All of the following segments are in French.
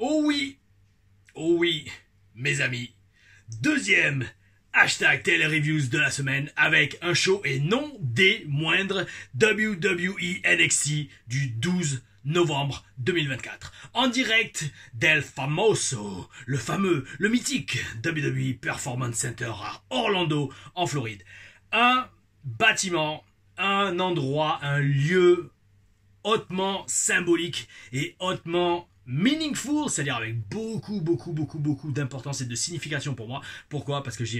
Oh oui, mes amis. Deuxième hashtag Télé-Reviews de la semaine avec un show et non des moindres WWE NXT du 12 novembre 2024. En direct d'El Famoso, le fameux, le mythique WWE Performance Center à Orlando, en Floride. Un bâtiment, un endroit, un lieu hautement symbolique et hautement meaningful, c'est-à-dire avec beaucoup d'importance et de signification pour moi. Pourquoi? Parce que j'y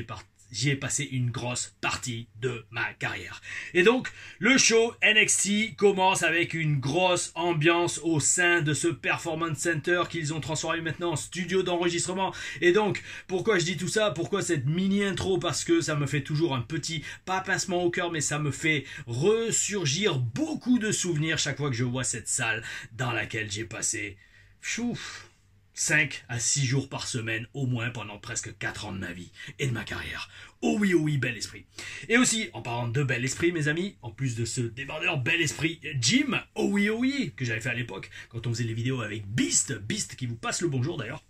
ai passé une grosse partie de ma carrière. Et donc, le show NXT commence avec une grosse ambiance au sein de ce Performance Center qu'ils ont transformé maintenant en studio d'enregistrement. Et donc, pourquoi je dis tout ça? Pourquoi cette mini-intro? Parce que ça me fait toujours un petit, pas pincement au cœur, mais ça me fait ressurgir beaucoup de souvenirs chaque fois que je vois cette salle dans laquelle j'ai passé 5 à 6 jours par semaine au moins pendant presque 4 ans de ma vie et de ma carrière. Oh oui, bel esprit. Et aussi, en parlant de bel esprit, mes amis, en plus de ce débardeur bel esprit Jim, oh oui, que j'avais fait à l'époque quand on faisait les vidéos avec Beast qui vous passe le bonjour d'ailleurs.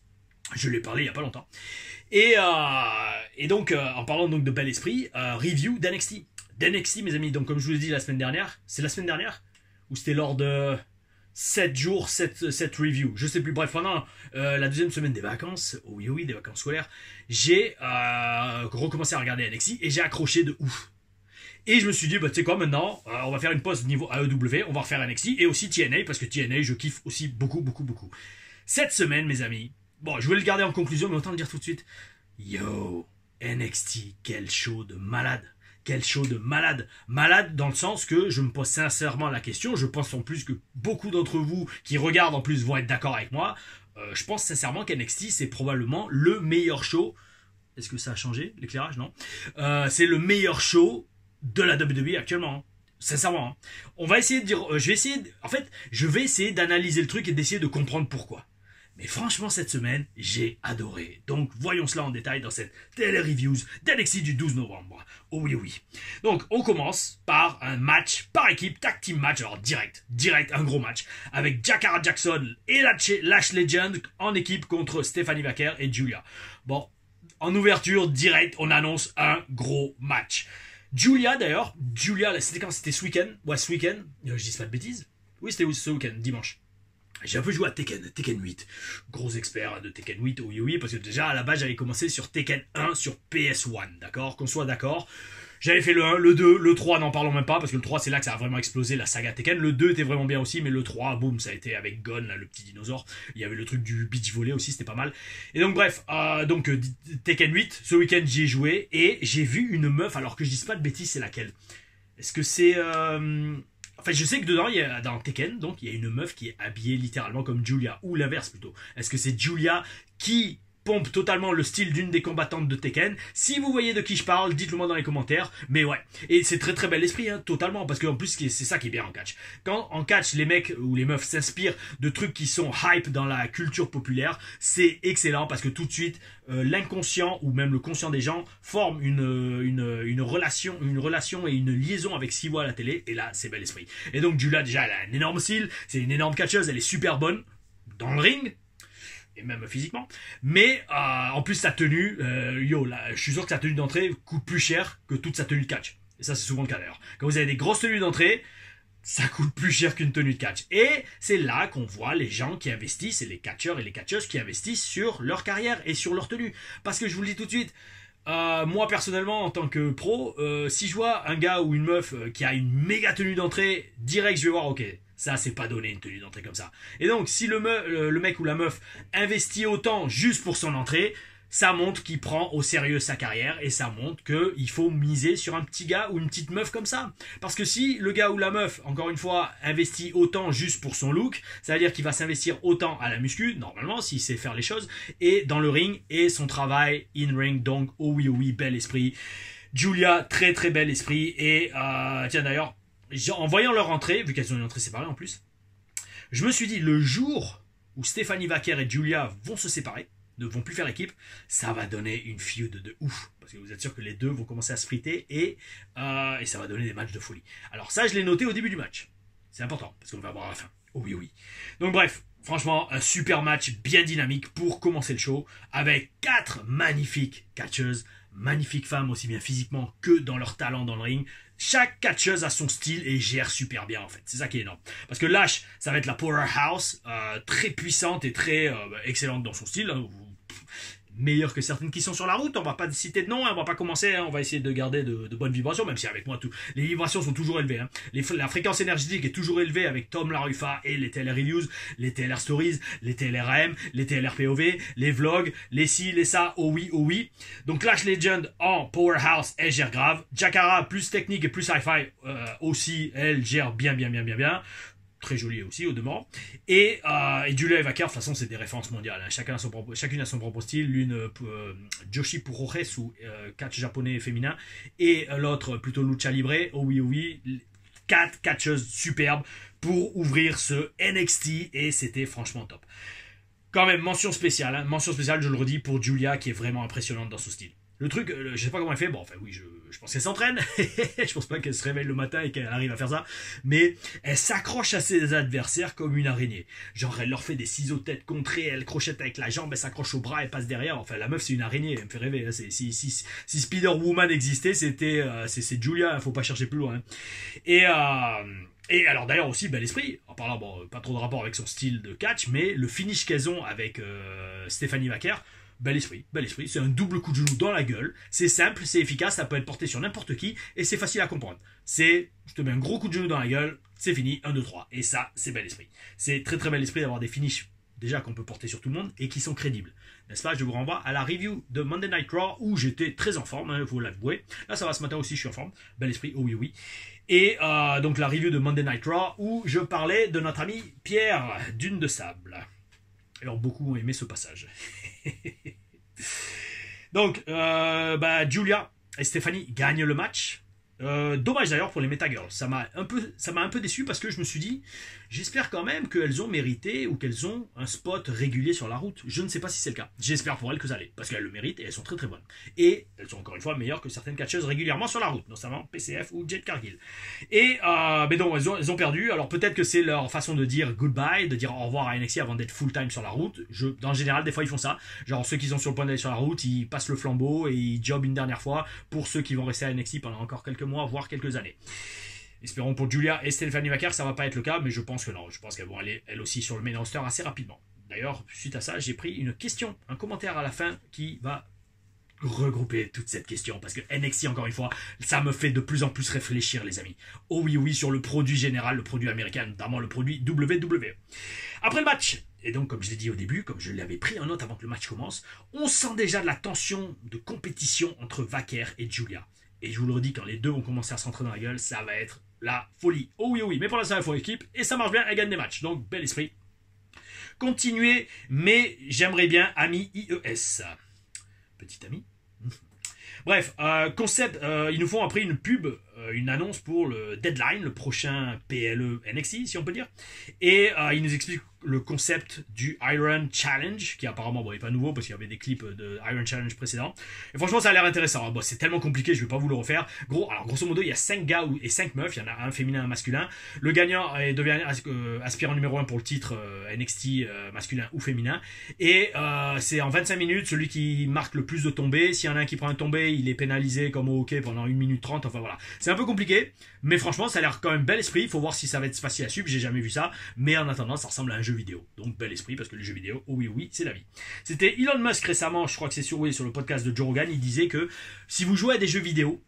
Je lui ai parlé il n'y a pas longtemps. Et donc, en parlant donc de bel esprit, review d'NXT. D'NXT, mes amis, donc comme je vous l'ai dit la semaine dernière, c'est la semaine dernière? Ou c'était lors de 7 jours, 7 reviews, je sais plus, bref, pendant la deuxième semaine des vacances, oh oui, des vacances scolaires, j'ai recommencé à regarder NXT et j'ai accroché de ouf. Et je me suis dit, bah tu sais quoi, maintenant, on va faire une pause niveau AEW, on va refaire NXT et aussi TNA, parce que TNA, je kiffe aussi beaucoup. Cette semaine, mes amis, bon, je voulais le garder en conclusion, mais autant le dire tout de suite, yo, NXT, quel show de malade. Quel show de malade. Malade dans le sens que je me pose sincèrement la question, je pense en plus que beaucoup d'entre vous qui regardent en plus vont être d'accord avec moi, je pense sincèrement qu'NXT c'est probablement le meilleur show. Est-ce que ça a changé l'éclairage? Non. C'est le meilleur show de la WWE actuellement. Hein. Sincèrement. Hein. On va essayer de dire, je vais essayer d'analyser le truc et d'essayer de comprendre pourquoi. Mais franchement, cette semaine, j'ai adoré. Donc, voyons cela en détail dans cette télé-reviews d'NXT du 12 novembre. Oh oui. Donc, on commence par un match par équipe, tag team match, alors direct, un gros match, avec Jakara Jackson et Lash Legend en équipe contre Stephanie Vaquer et Julia. Bon, en ouverture, direct, on annonce un gros match. Julia, c'était quand? C'était ce week-end? Ouais, ce week-end, je dis pas de bêtises. Oui, c'était ce week-end, dimanche. J'ai un peu joué à Tekken 8. Gros expert de Tekken 8, oui, parce que déjà à la base j'avais commencé sur Tekken 1 sur PS1, d'accord? Qu'on soit d'accord. J'avais fait le 1, le 2, le 3, n'en parlons même pas, parce que le 3 c'est là que ça a vraiment explosé la saga Tekken. Le 2 était vraiment bien aussi, mais le 3, boum, ça a été avec Gon, là, le petit dinosaure. Il y avait le truc du beach volley aussi, c'était pas mal. Et donc bref, Tekken 8, ce week-end j'y ai joué, et j'ai vu une meuf, alors que je dise pas de bêtises, c'est laquelle? Est-ce que c'est... Enfin, je sais que dedans, dans Tekken, donc, il y a une meuf qui est habillée littéralement comme Julia, ou l'inverse plutôt. Est-ce que c'est Julia qui pompe totalement le style d'une des combattantes de Tekken? Si vous voyez de qui je parle, dites-le moi dans les commentaires. Mais ouais, et c'est très bel esprit, hein, totalement, parce qu'en plus, c'est ça qui est bien en catch. Quand en catch, les mecs ou les meufs s'inspirent de trucs qui sont hype dans la culture populaire, c'est excellent, parce que tout de suite, l'inconscient ou même le conscient des gens forment une relation et une liaison avec ce qu'ils voient à la télé, et là, c'est bel esprit. Et donc, Julia, déjà, elle a un énorme style, c'est une énorme catcheuse, elle est super bonne dans le ring, et même physiquement, mais en plus sa tenue, je suis sûr que sa tenue d'entrée coûte plus cher que toute sa tenue de catch. Et ça c'est souvent le cas d'ailleurs. Quand vous avez des grosses tenues d'entrée, ça coûte plus cher qu'une tenue de catch. Et c'est là qu'on voit les gens qui investissent, et les catcheurs et les catcheuses qui investissent sur leur carrière et sur leur tenue. Parce que je vous le dis tout de suite, moi personnellement en tant que pro, si je vois un gars ou une meuf qui a une méga tenue d'entrée, direct je vais voir, ok, ça c'est pas donné une tenue d'entrée comme ça. Et donc si le mec ou la meuf investit autant juste pour son entrée, ça montre qu'il prend au sérieux sa carrière, et ça montre qu'il faut miser sur un petit gars ou une petite meuf comme ça. Parce que si le gars ou la meuf, encore une fois, investit autant juste pour son look, ça veut dire qu'il va s'investir autant à la muscu, normalement, s'il sait faire les choses, et dans le ring, et son travail in-ring. Donc, oh oui, bel esprit. Julia, très bel esprit. Et tiens d'ailleurs, en voyant leur entrée, vu qu'elles ont une entrée séparée en plus, je me suis dit, le jour où Stephanie Vaquer et Julia vont se séparer, ne vont plus faire équipe, ça va donner une feud de ouf. Parce que vous êtes sûr que les deux vont commencer à se friter, et ça va donner des matchs de folie. Alors ça, je l'ai noté au début du match. C'est important, parce qu'on va voir à la fin. Oh oui. Donc bref, Franchement, un super match bien dynamique pour commencer le show, avec 4 magnifiques catcheuses, magnifiques femmes aussi bien physiquement que dans leur talent dans le ring. Chaque catcheuse a son style et gère super bien en fait. C'est ça qui est énorme. Parce que Lash, ça va être la powerhouse, très puissante et très excellente dans son style. Meilleure que certaines qui sont sur la route, on va pas citer de nom, hein, on va pas commencer, hein, on va essayer de garder de bonnes vibrations, même si avec moi les vibrations sont toujours élevées. Hein. La fréquence énergétique est toujours élevée avec Tom Larufa et les TLR Reviews, les TLR Stories, les TLR AM, les TLR POV, les vlogs, les ci, les ça, oh oui. Donc Lash Legend en Powerhouse, elle gère grave. Jakara, plus technique et plus hi-fi aussi, elle gère bien. Très jolie aussi au demeurant. Et Julia Evaker, de toute façon, c'est des références mondiales. Hein. Chacune a son propre style. L'une Joshi Puroresu, catch japonais féminin, et l'autre plutôt lucha libre. Oh oui. 4 catcheuses superbes pour ouvrir ce NXT et c'était franchement top. Quand même, mention spéciale, je le redis, pour Julia qui est vraiment impressionnante dans ce style. Le truc, je sais pas comment elle fait, bon, enfin oui, je pense qu'elle s'entraîne, je pense pas qu'elle se réveille le matin et qu'elle arrive à faire ça, mais elle s'accroche à ses adversaires comme une araignée. Genre, elle leur fait des ciseaux tête contrés, elle crochette avec la jambe, elle s'accroche au bras, elle passe derrière, enfin la meuf c'est une araignée, elle me fait rêver, hein. Si Spider-Woman existait, c'est Julia, faut pas chercher plus loin. Et alors d'ailleurs aussi, bel esprit, en parlant, bon, pas trop de rapport avec son style de catch, mais le finish qu'elles ont avec Stephanie Vaquer, bel esprit, c'est un double coup de genou dans la gueule, c'est simple, c'est efficace, ça peut être porté sur n'importe qui, et c'est facile à comprendre. Je te mets un gros coup de genou dans la gueule, c'est fini, 1, 2, 3, et ça, c'est bel esprit. C'est très bel esprit d'avoir des finishes, déjà qu'on peut porter sur tout le monde, et qui sont crédibles. N'est-ce pas? Je vous renvoie à la review de Monday Night Raw, où j'étais très en forme, il faut l'avouer. Là, ça va ce matin aussi, je suis en forme, bel esprit, oh oui. Et donc la review de Monday Night Raw, où je parlais de notre ami Pierre, Dune de Sable. Alors, beaucoup ont aimé ce passage. Donc, Julia et Stephanie gagnent le match. Dommage d'ailleurs pour les Metagirls. Ça m'a un peu déçu parce que je me suis dit, j'espère quand même qu'elles ont mérité ou qu'elles ont un spot régulier sur la route. Je ne sais pas si c'est le cas. J'espère pour elles que ça l'est parce qu'elles le méritent et elles sont très bonnes. Et elles sont encore une fois meilleures que certaines catcheuses régulièrement sur la route, notamment PCF ou Jade Cargill. Et mais non, elles ont perdu. Alors peut-être que c'est leur façon de dire goodbye, de dire au revoir à NXT avant d'être full time sur la route. En général, des fois ils font ça. Genre ceux qui sont sur le point d'aller sur la route, ils passent le flambeau et ils jobbent une dernière fois pour ceux qui vont rester à NXT pendant encore quelques mois, voire quelques années. Espérons pour Julia et Stephanie Vaquer, ça va pas être le cas, mais je pense que non. Je pense qu'elles vont aller, elles aussi, sur le main roster assez rapidement. D'ailleurs, suite à ça, j'ai pris une question, un commentaire à la fin qui va regrouper toute cette question, parce que NXT, encore une fois, ça me fait de plus en plus réfléchir, les amis. Oh oui, sur le produit général, le produit américain, notamment le produit WWE. Après le match, et donc, comme je l'ai dit au début, comme je l'avais pris en note avant que le match commence, on sent déjà de la tension de compétition entre Vaquer et Julia. Et je vous le redis, quand les deux vont commencer à se rentrer dans la gueule, ça va être la folie. Oh oui, mais pour l'instant, il faut équipe, et ça marche bien, elle gagne des matchs. Donc, bel esprit. Continuez, mais j'aimerais bien ami IES. Petit ami. Bref, concept, ils nous font après une pub, une annonce pour le Deadline, le prochain PLE NXT, si on peut dire. Et ils nous expliquent le concept du Iron Challenge, qui apparemment n'est pas nouveau parce qu'il y avait des clips de Iron Challenge précédents. Et franchement, ça a l'air intéressant. Bon, c'est tellement compliqué, je vais pas vous le refaire. Alors, grosso modo, il y a 5 gars et 5 meufs, il y en a un féminin et un masculin. Le gagnant devient aspirant numéro 1 pour le titre NXT masculin ou féminin. Et c'est en 25 minutes, celui qui marque le plus de tombées. S'il y en a un qui prend un tombé, il est pénalisé comme au hockey pendant 1 minute 30. Enfin voilà. C'est un peu compliqué, mais franchement, ça a l'air quand même bel esprit. Il faut voir si ça va être facile à suivre, j'ai jamais vu ça. Mais en attendant, ça ressemble à un jeu vidéo. Donc bel esprit, parce que les jeux vidéo, oh oui, c'est la vie. C'était Elon Musk récemment, je crois que c'est sur le podcast de Joe Rogan, il disait que si vous jouez à des jeux vidéo,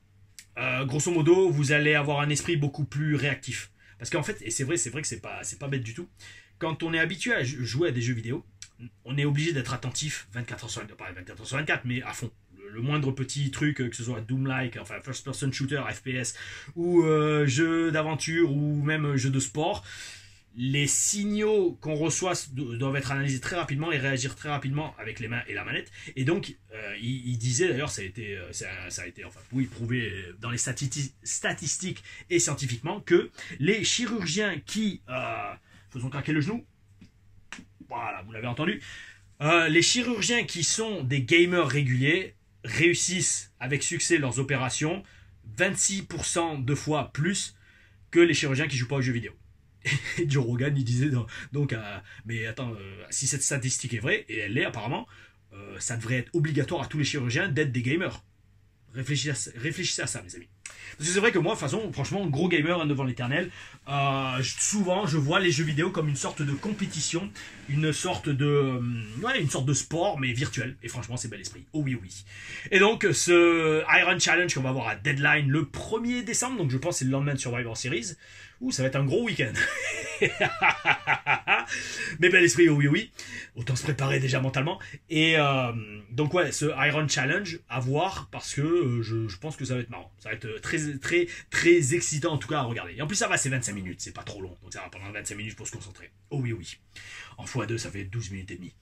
grosso modo, vous allez avoir un esprit beaucoup plus réactif. Parce qu'en fait, et c'est vrai que c'est pas bête du tout, quand on est habitué à jouer à des jeux vidéo, on est obligé d'être attentif 24h sur 24, pas 24h sur 24, mais à fond. Le moindre petit truc, que ce soit Doom-like, enfin first person shooter, FPS, ou jeu d'aventure, ou même jeu de sport, les signaux qu'on reçoit doivent être analysés très rapidement et réagir très rapidement avec les mains et la manette. Et donc, il disait d'ailleurs, ça a été enfin, oui, prouvé dans les statistiques et scientifiquement, que les chirurgiens qui faisons craquer le genou, voilà, vous l'avez entendu, les chirurgiens qui sont des gamers réguliers réussissent avec succès leurs opérations 26% de fois plus que les chirurgiens qui jouent pas aux jeux vidéo. Et Joe Rogan, il disait donc, mais attends, si cette statistique est vraie, et elle l'est apparemment, ça devrait être obligatoire à tous les chirurgiens d'être des gamers. Réfléchissez à ça, mes amis. Parce que c'est vrai que moi, de toute façon, franchement, gros gamer hein, devant l'éternel, souvent je vois les jeux vidéo comme une sorte de compétition, une sorte de sport, mais virtuel. Et franchement, c'est bel esprit. Oh oui, oui. Et donc, ce Iron Challenge qu'on va voir à Deadline le 1er décembre, donc je pense que c'est le lendemain de Survivor Series. Ouh, ça va être un gros week-end. Mais bel esprit, oh oui, oui. Autant se préparer déjà mentalement. Et donc ouais, ce Iron Challenge à voir parce que je pense que ça va être marrant. Ça va être très, très, très excitant en tout cas à regarder. Et en plus ça va, c'est 25 minutes, c'est pas trop long. Donc ça va pendant 25 minutes pour se concentrer. Oh oui, oui. En x2, ça fait 12 minutes et demie.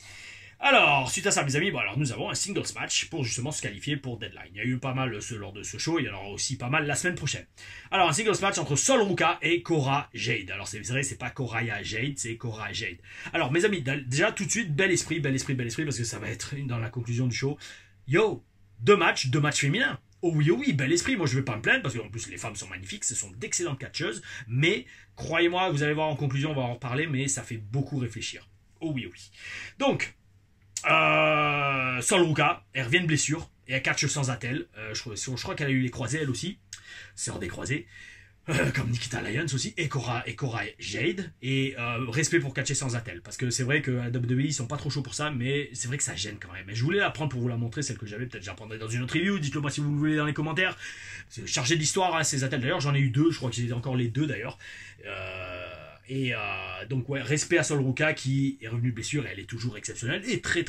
Alors, suite à ça, mes amis, bon, alors nous avons un singles match pour justement se qualifier pour Deadline. Il y a eu pas mal lors de ce show, il y en aura aussi pas mal la semaine prochaine. Alors, un singles match entre Sol Ruka et Cora Jade. Alors, c'est vrai, c'est pas Coraya Jade, c'est Cora Jade. Alors, mes amis, déjà tout de suite, bel esprit, parce que ça va être dans la conclusion du show. Yo, deux matchs féminins. Oh oui, oh oui, bel esprit, moi je vais pas me plaindre, parce qu'en plus les femmes sont magnifiques, ce sont d'excellentes catcheuses, mais croyez-moi, vous allez voir en conclusion, on va en reparler, mais ça fait beaucoup réfléchir. Oh oui, oh oui. Donc, Sol Ruka, elle revient de blessure et elle catch sans attel. Je crois qu'elle a eu les croisés elle aussi. C'est hors des croisés. Comme Nikita Lyons aussi. Et Cora Jade. Et respect pour catcher sans attel. Parce que c'est vrai que la WWE ils sont pas trop chauds pour ça. Mais c'est vrai que ça gêne quand même. Et je voulais la prendre pour vous la montrer. Celle que j'avais. Peut-être j'en prendrai dans une autre review. Dites-le moi si vous le voulez dans les commentaires. C'est chargé d'histoire hein, ces attels. D'ailleurs j'en ai eu deux. Je crois que j'ai encore les deux d'ailleurs. Donc ouais, respect à Sol Ruka qui est revenu de blessure et elle est toujours exceptionnelle et très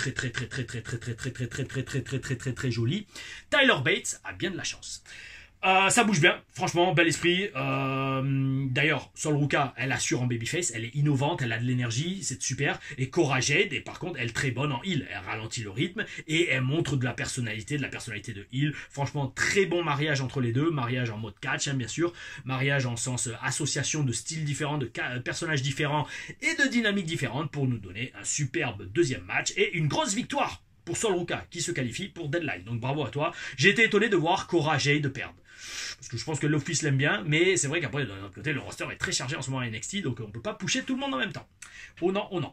jolie. Tyler Bates a bien de la chance. Ça bouge bien, franchement, bel esprit. D'ailleurs, Sol Ruka, elle assure en babyface, elle est innovante, elle a de l'énergie, c'est super. Et Cora Jade, et par contre, elle est très bonne en heel. Elle ralentit le rythme et elle montre de la personnalité de heel. Franchement, très bon mariage entre les deux. Mariage en mode catch, hein, bien sûr. Mariage en sens association de styles différents, de personnages différents et de dynamiques différentes pour nous donner un superbe deuxième match et une grosse victoire pour Sol Ruka qui se qualifie pour Deadline. Donc bravo à toi. J'ai été étonné de voir Cora Jade perdre. Parce que je pense que l'Office l'aime bien, mais c'est vrai qu'après, de l'autre côté, le roster est très chargé en ce moment à NXT, donc on ne peut pas pusher tout le monde en même temps. Oh non, oh non.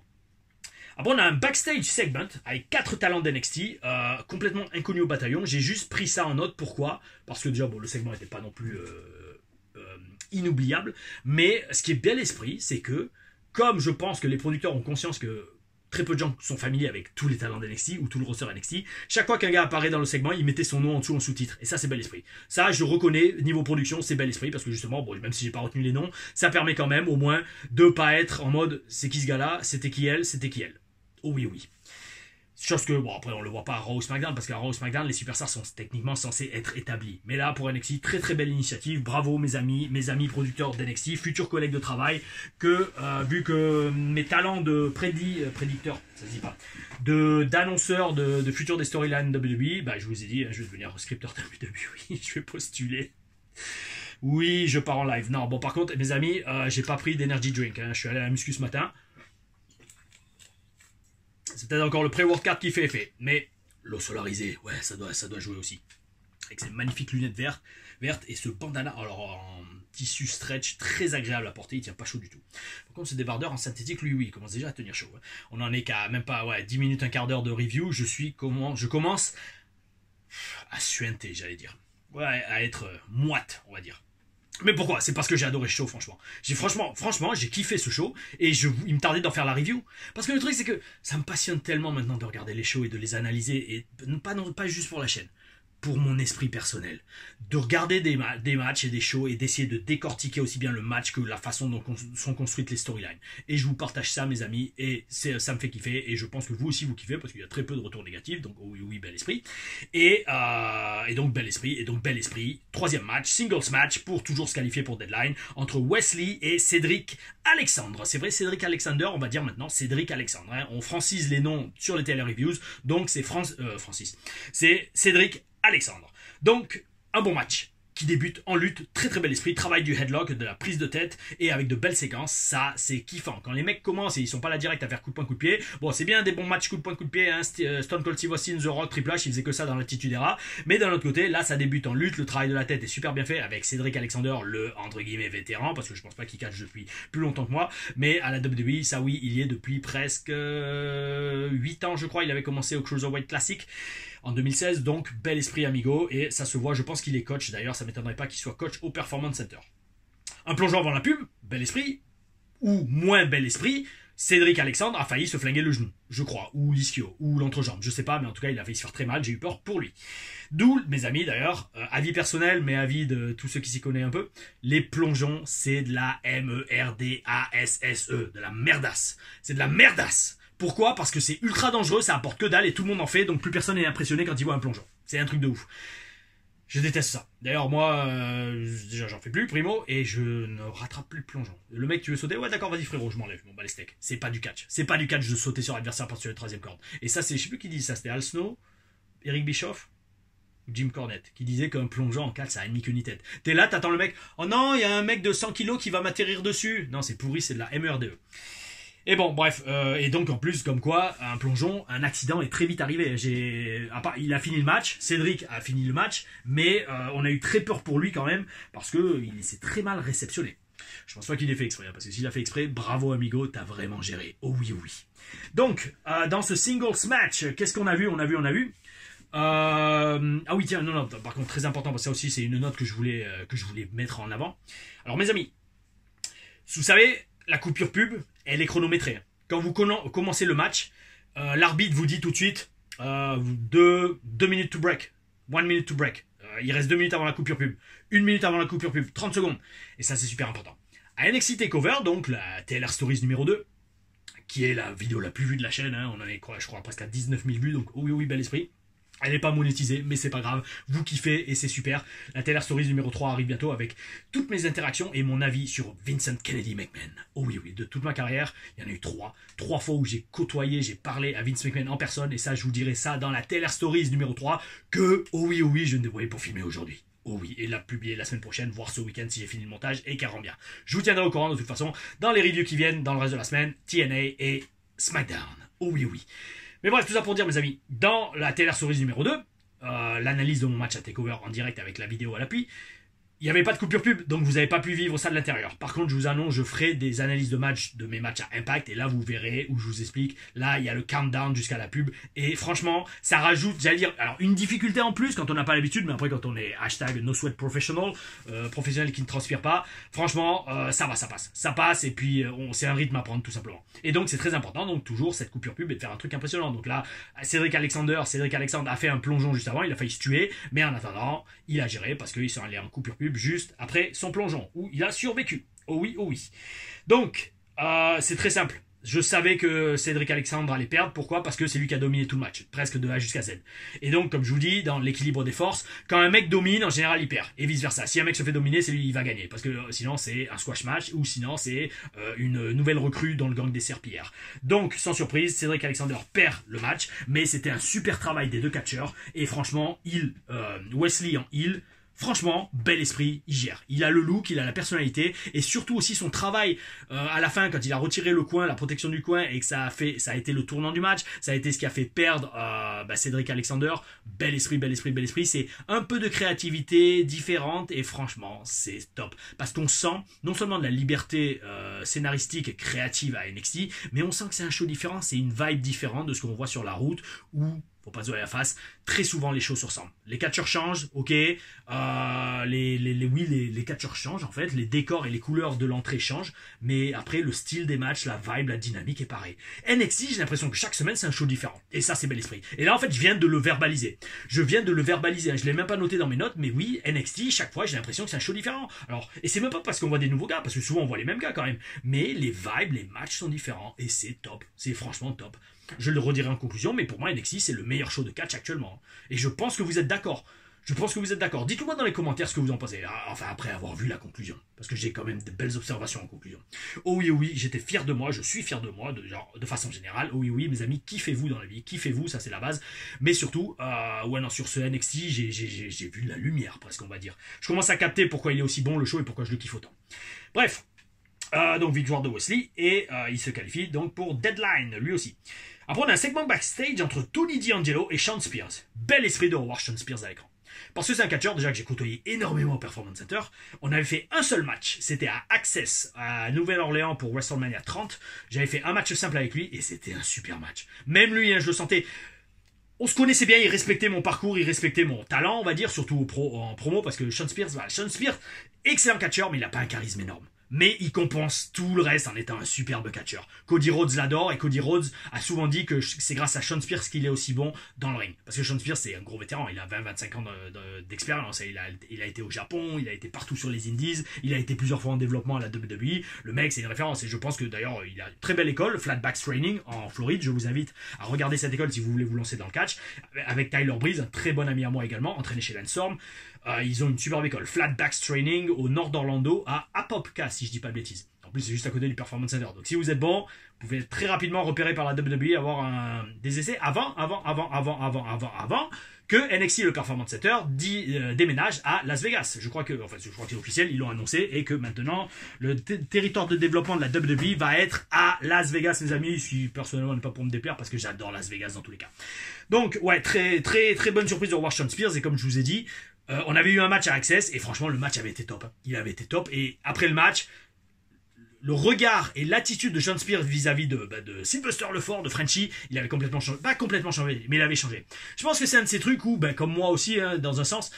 Après, on a un backstage segment avec 4 talents d'NXT, complètement inconnus au bataillon. J'ai juste pris ça en note. Pourquoi? Parce que déjà, bon, le segment n'était pas non plus inoubliable. Mais ce qui est bien l'esprit, c'est que, comme je pense que les producteurs ont conscience que très peu de gens sont familiers avec tous les talents d'NXT ou tout le roster NXT. Chaque fois qu'un gars apparaît dans le segment, il mettait son nom en dessous en sous-titre. Et ça, c'est bel esprit. Ça, je reconnais, niveau production, c'est bel esprit parce que justement, bon, même si j'ai pas retenu les noms, ça permet quand même, au moins, de pas être en mode c'est qui ce gars-là, c'était qui elle. Oh oui, oui. Chose que, bon, après, on le voit pas à Raw ou SmackDown, parce qu'à Raw ou SmackDown, les superstars sont techniquement censés être établis. Mais là, pour NXT, très très belle initiative. Bravo, mes amis producteurs d'NXT, futurs collègues de travail, que, vu que mes talents de prédicteur, ça se dit pas, d'annonceur de futurs des storylines WWE, bah, je vous ai dit, je vais devenir scripteur WWE, je vais postuler. Oui, je pars en live. Non, bon, par contre, mes amis, j'ai pas pris d'energy drink, hein. Je suis allé à la muscu ce matin. C'est peut-être encore le pré-workout qui fait effet. Mais l'eau solarisée, ouais, ça doit jouer aussi. Avec ces magnifiques lunettes vertes et ce bandana, alors en tissu stretch très agréable à porter, il tient pas chaud du tout. Par contre, ce débardeur en synthétique, lui, oui, il commence déjà à tenir chaud. On n'en est qu'à même pas 10 minutes, un quart d'heure de review. Je commence à suinter, j'allais dire. Ouais, à être moite, on va dire. Mais pourquoi? C'est parce que j'ai adoré ce show, franchement. Franchement, j'ai kiffé ce show et il me tardait d'en faire la review. Parce que le truc, c'est que ça me passionne tellement maintenant de regarder les shows et de les analyser, et pas juste pour la chaîne. Pour mon esprit personnel, de regarder des matchs et des shows et d'essayer de décortiquer aussi bien le match que la façon dont sont construites les storylines. Et je vous partage ça, mes amis, et ça me fait kiffer, et je pense que vous aussi vous kiffez, parce qu'il y a très peu de retours négatifs, donc oui, oui, bel esprit. Et donc bel esprit, troisième match, singles match, pour toujours se qualifier pour Deadline, entre Wesley et Cédric Alexandre. C'est vrai, Cédric Alexander, on va dire maintenant Cédric Alexandre. Hein. On francise les noms sur les télé-reviews, donc c'est c'est Cédric Alexandre. Donc, un bon match qui débute en lutte, très très bel esprit, travail du headlock, de la prise de tête et avec de belles séquences, ça c'est kiffant. Quand les mecs commencent et ils sont pas là direct à faire coup de poing, coup de pied, bon c'est bien des bons matchs coup de poing, coup de pied, hein, Stone Cold Steve Austin, The Rock, Triple H, ils faisaient que ça dans l'Attitude Era, mais d'un autre côté, là ça débute en lutte, le travail de la tête est super bien fait avec Cedric Alexander, le entre guillemets vétéran, parce que je pense pas qu'il catch depuis plus longtemps que moi, mais à la WWE, ça oui, il y est depuis presque 8 ans je crois, il avait commencé au Cruiserweight Classic, en 2016, donc bel esprit amigo, et ça se voit, je pense qu'il est coach, d'ailleurs ça m'étonnerait pas qu'il soit coach au Performance Center. Un plongeon avant la pub, bel esprit, ou moins bel esprit, Cédric Alexandre a failli se flinguer le genou, je crois, ou l'ischio, ou l'entrejambe, je sais pas, mais en tout cas il a failli se faire très mal, j'ai eu peur pour lui. D'où, mes amis d'ailleurs, avis personnel, mais avis de tous ceux qui s'y connaissent un peu, les plongeons, c'est de la MERDASSE, de la merdasse, c'est de la merdasse. Pourquoi? Parce que c'est ultra dangereux, ça apporte que dalle et tout le monde en fait, donc plus personne n'est impressionné quand il voit un plongeon. C'est un truc de ouf. Je déteste ça. D'ailleurs, moi, déjà j'en fais plus, primo, et je ne rattrape plus le plongeon. Le mec, tu veux sauter? Ouais, d'accord, vas-y frérot, je m'enlève, bon bah les steaks. C'est pas du catch. C'est pas du catch de sauter sur l'adversaire par sur le troisième corde. Et ça, c'est, je sais plus qui dit ça, c'était Al Snow, Eric Bischoff, Jim Cornette, qui disait qu'un plongeon en catch, ça a ni queue ni tête. T'es là, t'attends le mec, oh non, il y a un mec de 100 kilos qui va m'atterrir dessus. Non, c'est pourri, c'est de la MERDE. Et bon, bref, et donc en plus, comme quoi, un plongeon, un accident est très vite arrivé. Il a fini le match, Cédric a fini le match, mais on a eu très peur pour lui quand même, parce que il s'est très mal réceptionné. Je pense pas qu'il ait fait exprès, parce que s'il a fait exprès, bravo amigo, t'as vraiment géré. Oh oui, oh oui. Donc, dans ce singles match, qu'est-ce qu'on a vu? On a vu. Ah oui, tiens, non, par contre, très important, parce que ça aussi, c'est une note que je voulais mettre en avant. Alors, mes amis, vous savez, la coupure pub, elle est chronométrée. Quand vous commencez le match, l'arbitre vous dit tout de suite 2 minutes to break, 1 minute to break. Il reste 2 minutes avant la coupure pub, 1 minute avant la coupure pub, 30 secondes. Et ça, c'est super important. À NXT TakeOver, donc la TLR Stories numéro 2, qui est la vidéo la plus vue de la chaîne, hein, on en est, je crois, presque à 19 000 vues, donc oui, bel esprit. Elle n'est pas monétisée, mais c'est pas grave. Vous kiffez et c'est super. La TLR Stories numéro 3 arrive bientôt avec toutes mes interactions et mon avis sur Vincent Kennedy McMahon. Oh oui, de toute ma carrière, il y en a eu 3. 3 fois où j'ai côtoyé, j'ai parlé à Vince McMahon en personne et ça, je vous dirai ça dans la TLR Stories numéro 3 que, oh oui, je ne devrais pas filmer aujourd'hui. Oh oui, et la publier la semaine prochaine, voire ce week-end si j'ai fini le montage et qu'elle rend bien. Je vous tiendrai au courant de toute façon dans les reviews qui viennent dans le reste de la semaine, TNA et SmackDown. Oh oui. Mais bref, tout ça pour dire, mes amis, dans la TLR Stories numéro 2, l'analyse de mon match à TakeOver en direct avec la vidéo à l'appui, il n'y avait pas de coupure pub, donc vous n'avez pas pu vivre ça de l'intérieur. Par contre, je vous annonce, je ferai des analyses de match de mes matchs à Impact, et là, vous verrez où je vous explique. Là, il y a le countdown jusqu'à la pub, et franchement, ça rajoute, j'allais dire, alors une difficulté en plus quand on n'a pas l'habitude, mais après quand on est hashtag no sweat professional, professionnel qui ne transpire pas, franchement, ça passe. Ça passe, et puis c'est un rythme à prendre tout simplement. Et donc, c'est très important, donc toujours cette coupure pub et de faire un truc impressionnant. Donc là, Cédric Alexandre a fait un plongeon juste avant, il a failli se tuer, mais en attendant, il a géré parce qu'ils sont allés en coupure pub juste après son plongeon, où il a survécu. Oh oui. Donc, c'est très simple. Je savais que Cédric Alexandre allait perdre. Pourquoi? Parce que c'est lui qui a dominé tout le match, presque de A jusqu'à Z. Et donc, comme je vous dis, dans l'équilibre des forces, quand un mec domine, en général, il perd. Et vice versa. Si un mec se fait dominer, c'est lui qui va gagner. Parce que sinon, c'est un squash match, ou sinon, c'est une nouvelle recrue dans le gang des serpillères. Donc, sans surprise, Cédric Alexandre perd le match, mais c'était un super travail des deux catcheurs. Et franchement, Wesley en heel, franchement, bel esprit, il gère. Il a le look, il a la personnalité, et surtout aussi son travail à la fin, quand il a retiré le coin, la protection du coin, et que ça a été le tournant du match, ça a été ce qui a fait perdre Cédric Alexandre. Bel esprit. C'est un peu de créativité différente, et franchement, c'est top. Parce qu'on sent non seulement de la liberté scénaristique et créative à NXT, mais on sent que c'est un show différent, c'est une vibe différente de ce qu'on voit sur la route, où faut pas se voir la face, très souvent les choses se ressemblent. Les catcheurs changent, ok, les catcheurs changent en fait, les décors et les couleurs de l'entrée changent, mais après le style des matchs, la vibe, la dynamique est pareil. NXT, j'ai l'impression que chaque semaine c'est un show différent, et ça c'est bel esprit. Et là en fait je viens de le verbaliser, je l'ai même pas noté dans mes notes, mais oui, NXT, chaque fois j'ai l'impression que c'est un show différent. Alors, et c'est même pas parce qu'on voit des nouveaux gars, parce que souvent on voit les mêmes gars quand même, mais les vibes, les matchs sont différents, et c'est top, c'est franchement top. Je le redirai en conclusion, mais pour moi NXT c'est le meilleur show de catch actuellement. Et je pense que vous êtes d'accord. Je pense que vous êtes d'accord. Dites-le moi dans les commentaires ce que vous en pensez. Enfin, après avoir vu la conclusion. Parce que j'ai quand même de belles observations en conclusion. Oh oui, oh oui, j'étais fier de moi, je suis fier de moi, de façon générale. Oh oui, oui, mes amis, kiffez-vous dans la vie, kiffez-vous, ça c'est la base. Mais surtout, ouais, non, sur ce NXT, j'ai vu de la lumière, presque, on va dire. Je commence à capter pourquoi il est aussi bon, le show, et pourquoi je le kiffe autant. Bref. Donc victoire de Wesley, et il se qualifie donc pour Deadline, lui aussi. Après, on a un segment backstage entre Tony D'Angelo et Shawn Spears. Bel esprit de revoir Shawn Spears à l'écran. Parce que c'est un catcheur déjà que j'ai côtoyé énormément au Performance Center. On avait fait un seul match, c'était à Access, à Nouvelle-Orléans pour WrestleMania 30. J'avais fait un match simple avec lui et c'était un super match. Même lui, hein, je le sentais. On se connaissait bien, il respectait mon parcours, il respectait mon talent, on va dire, surtout en promo, parce que Shawn Spears, excellent catcheur, mais il n'a pas un charisme énorme. Mais il compense tout le reste en étant un superbe catcheur. Cody Rhodes l'adore, et Cody Rhodes a souvent dit que c'est grâce à Shawn Spears qu'il est aussi bon dans le ring. Parce que Shawn Spears, c'est un gros vétéran, il a 20-25 ans d'expérience. Il a été au Japon, il a été partout sur les Indies, il a été plusieurs fois en développement à la WWE. Le mec, c'est une référence, et je pense que d'ailleurs, il a une très belle école, Flatback Training, en Floride. Je vous invite à regarder cette école si vous voulez vous lancer dans le catch. Avec Tyler Breeze, un très bon ami à moi également, entraîné chez Lance Storm. Ils ont une superbe école, Flatbacks Training, au nord d'Orlando, à Apopka, si je dis pas de bêtises. En plus, c'est juste à côté du Performance Center. Donc, si vous êtes bon, vous pouvez être très rapidement repéré par la WWE, avoir des essais avant que NXT, le Performance Center, déménage à Las Vegas. Je crois que c'est officiel, ils l'ont annoncé, et que maintenant, le territoire de développement de la WWE va être à Las Vegas, mes amis. Je suis personnellement pas pour me déplaire, parce que j'adore Las Vegas dans tous les cas. Donc, ouais, très, très, très bonne surprise de revoir Shawn Spears, et comme je vous ai dit, on avait eu un match à Access, et franchement, le match avait été top. Il avait été top, et après le match, le regard et l'attitude de Shawn Spears vis-à-vis de Sylvester Lefort, de Frenchie, il avait complètement changé. Pas complètement changé, mais il avait changé. Je pense que c'est un de ces trucs où, comme moi aussi, hein, dans un sens,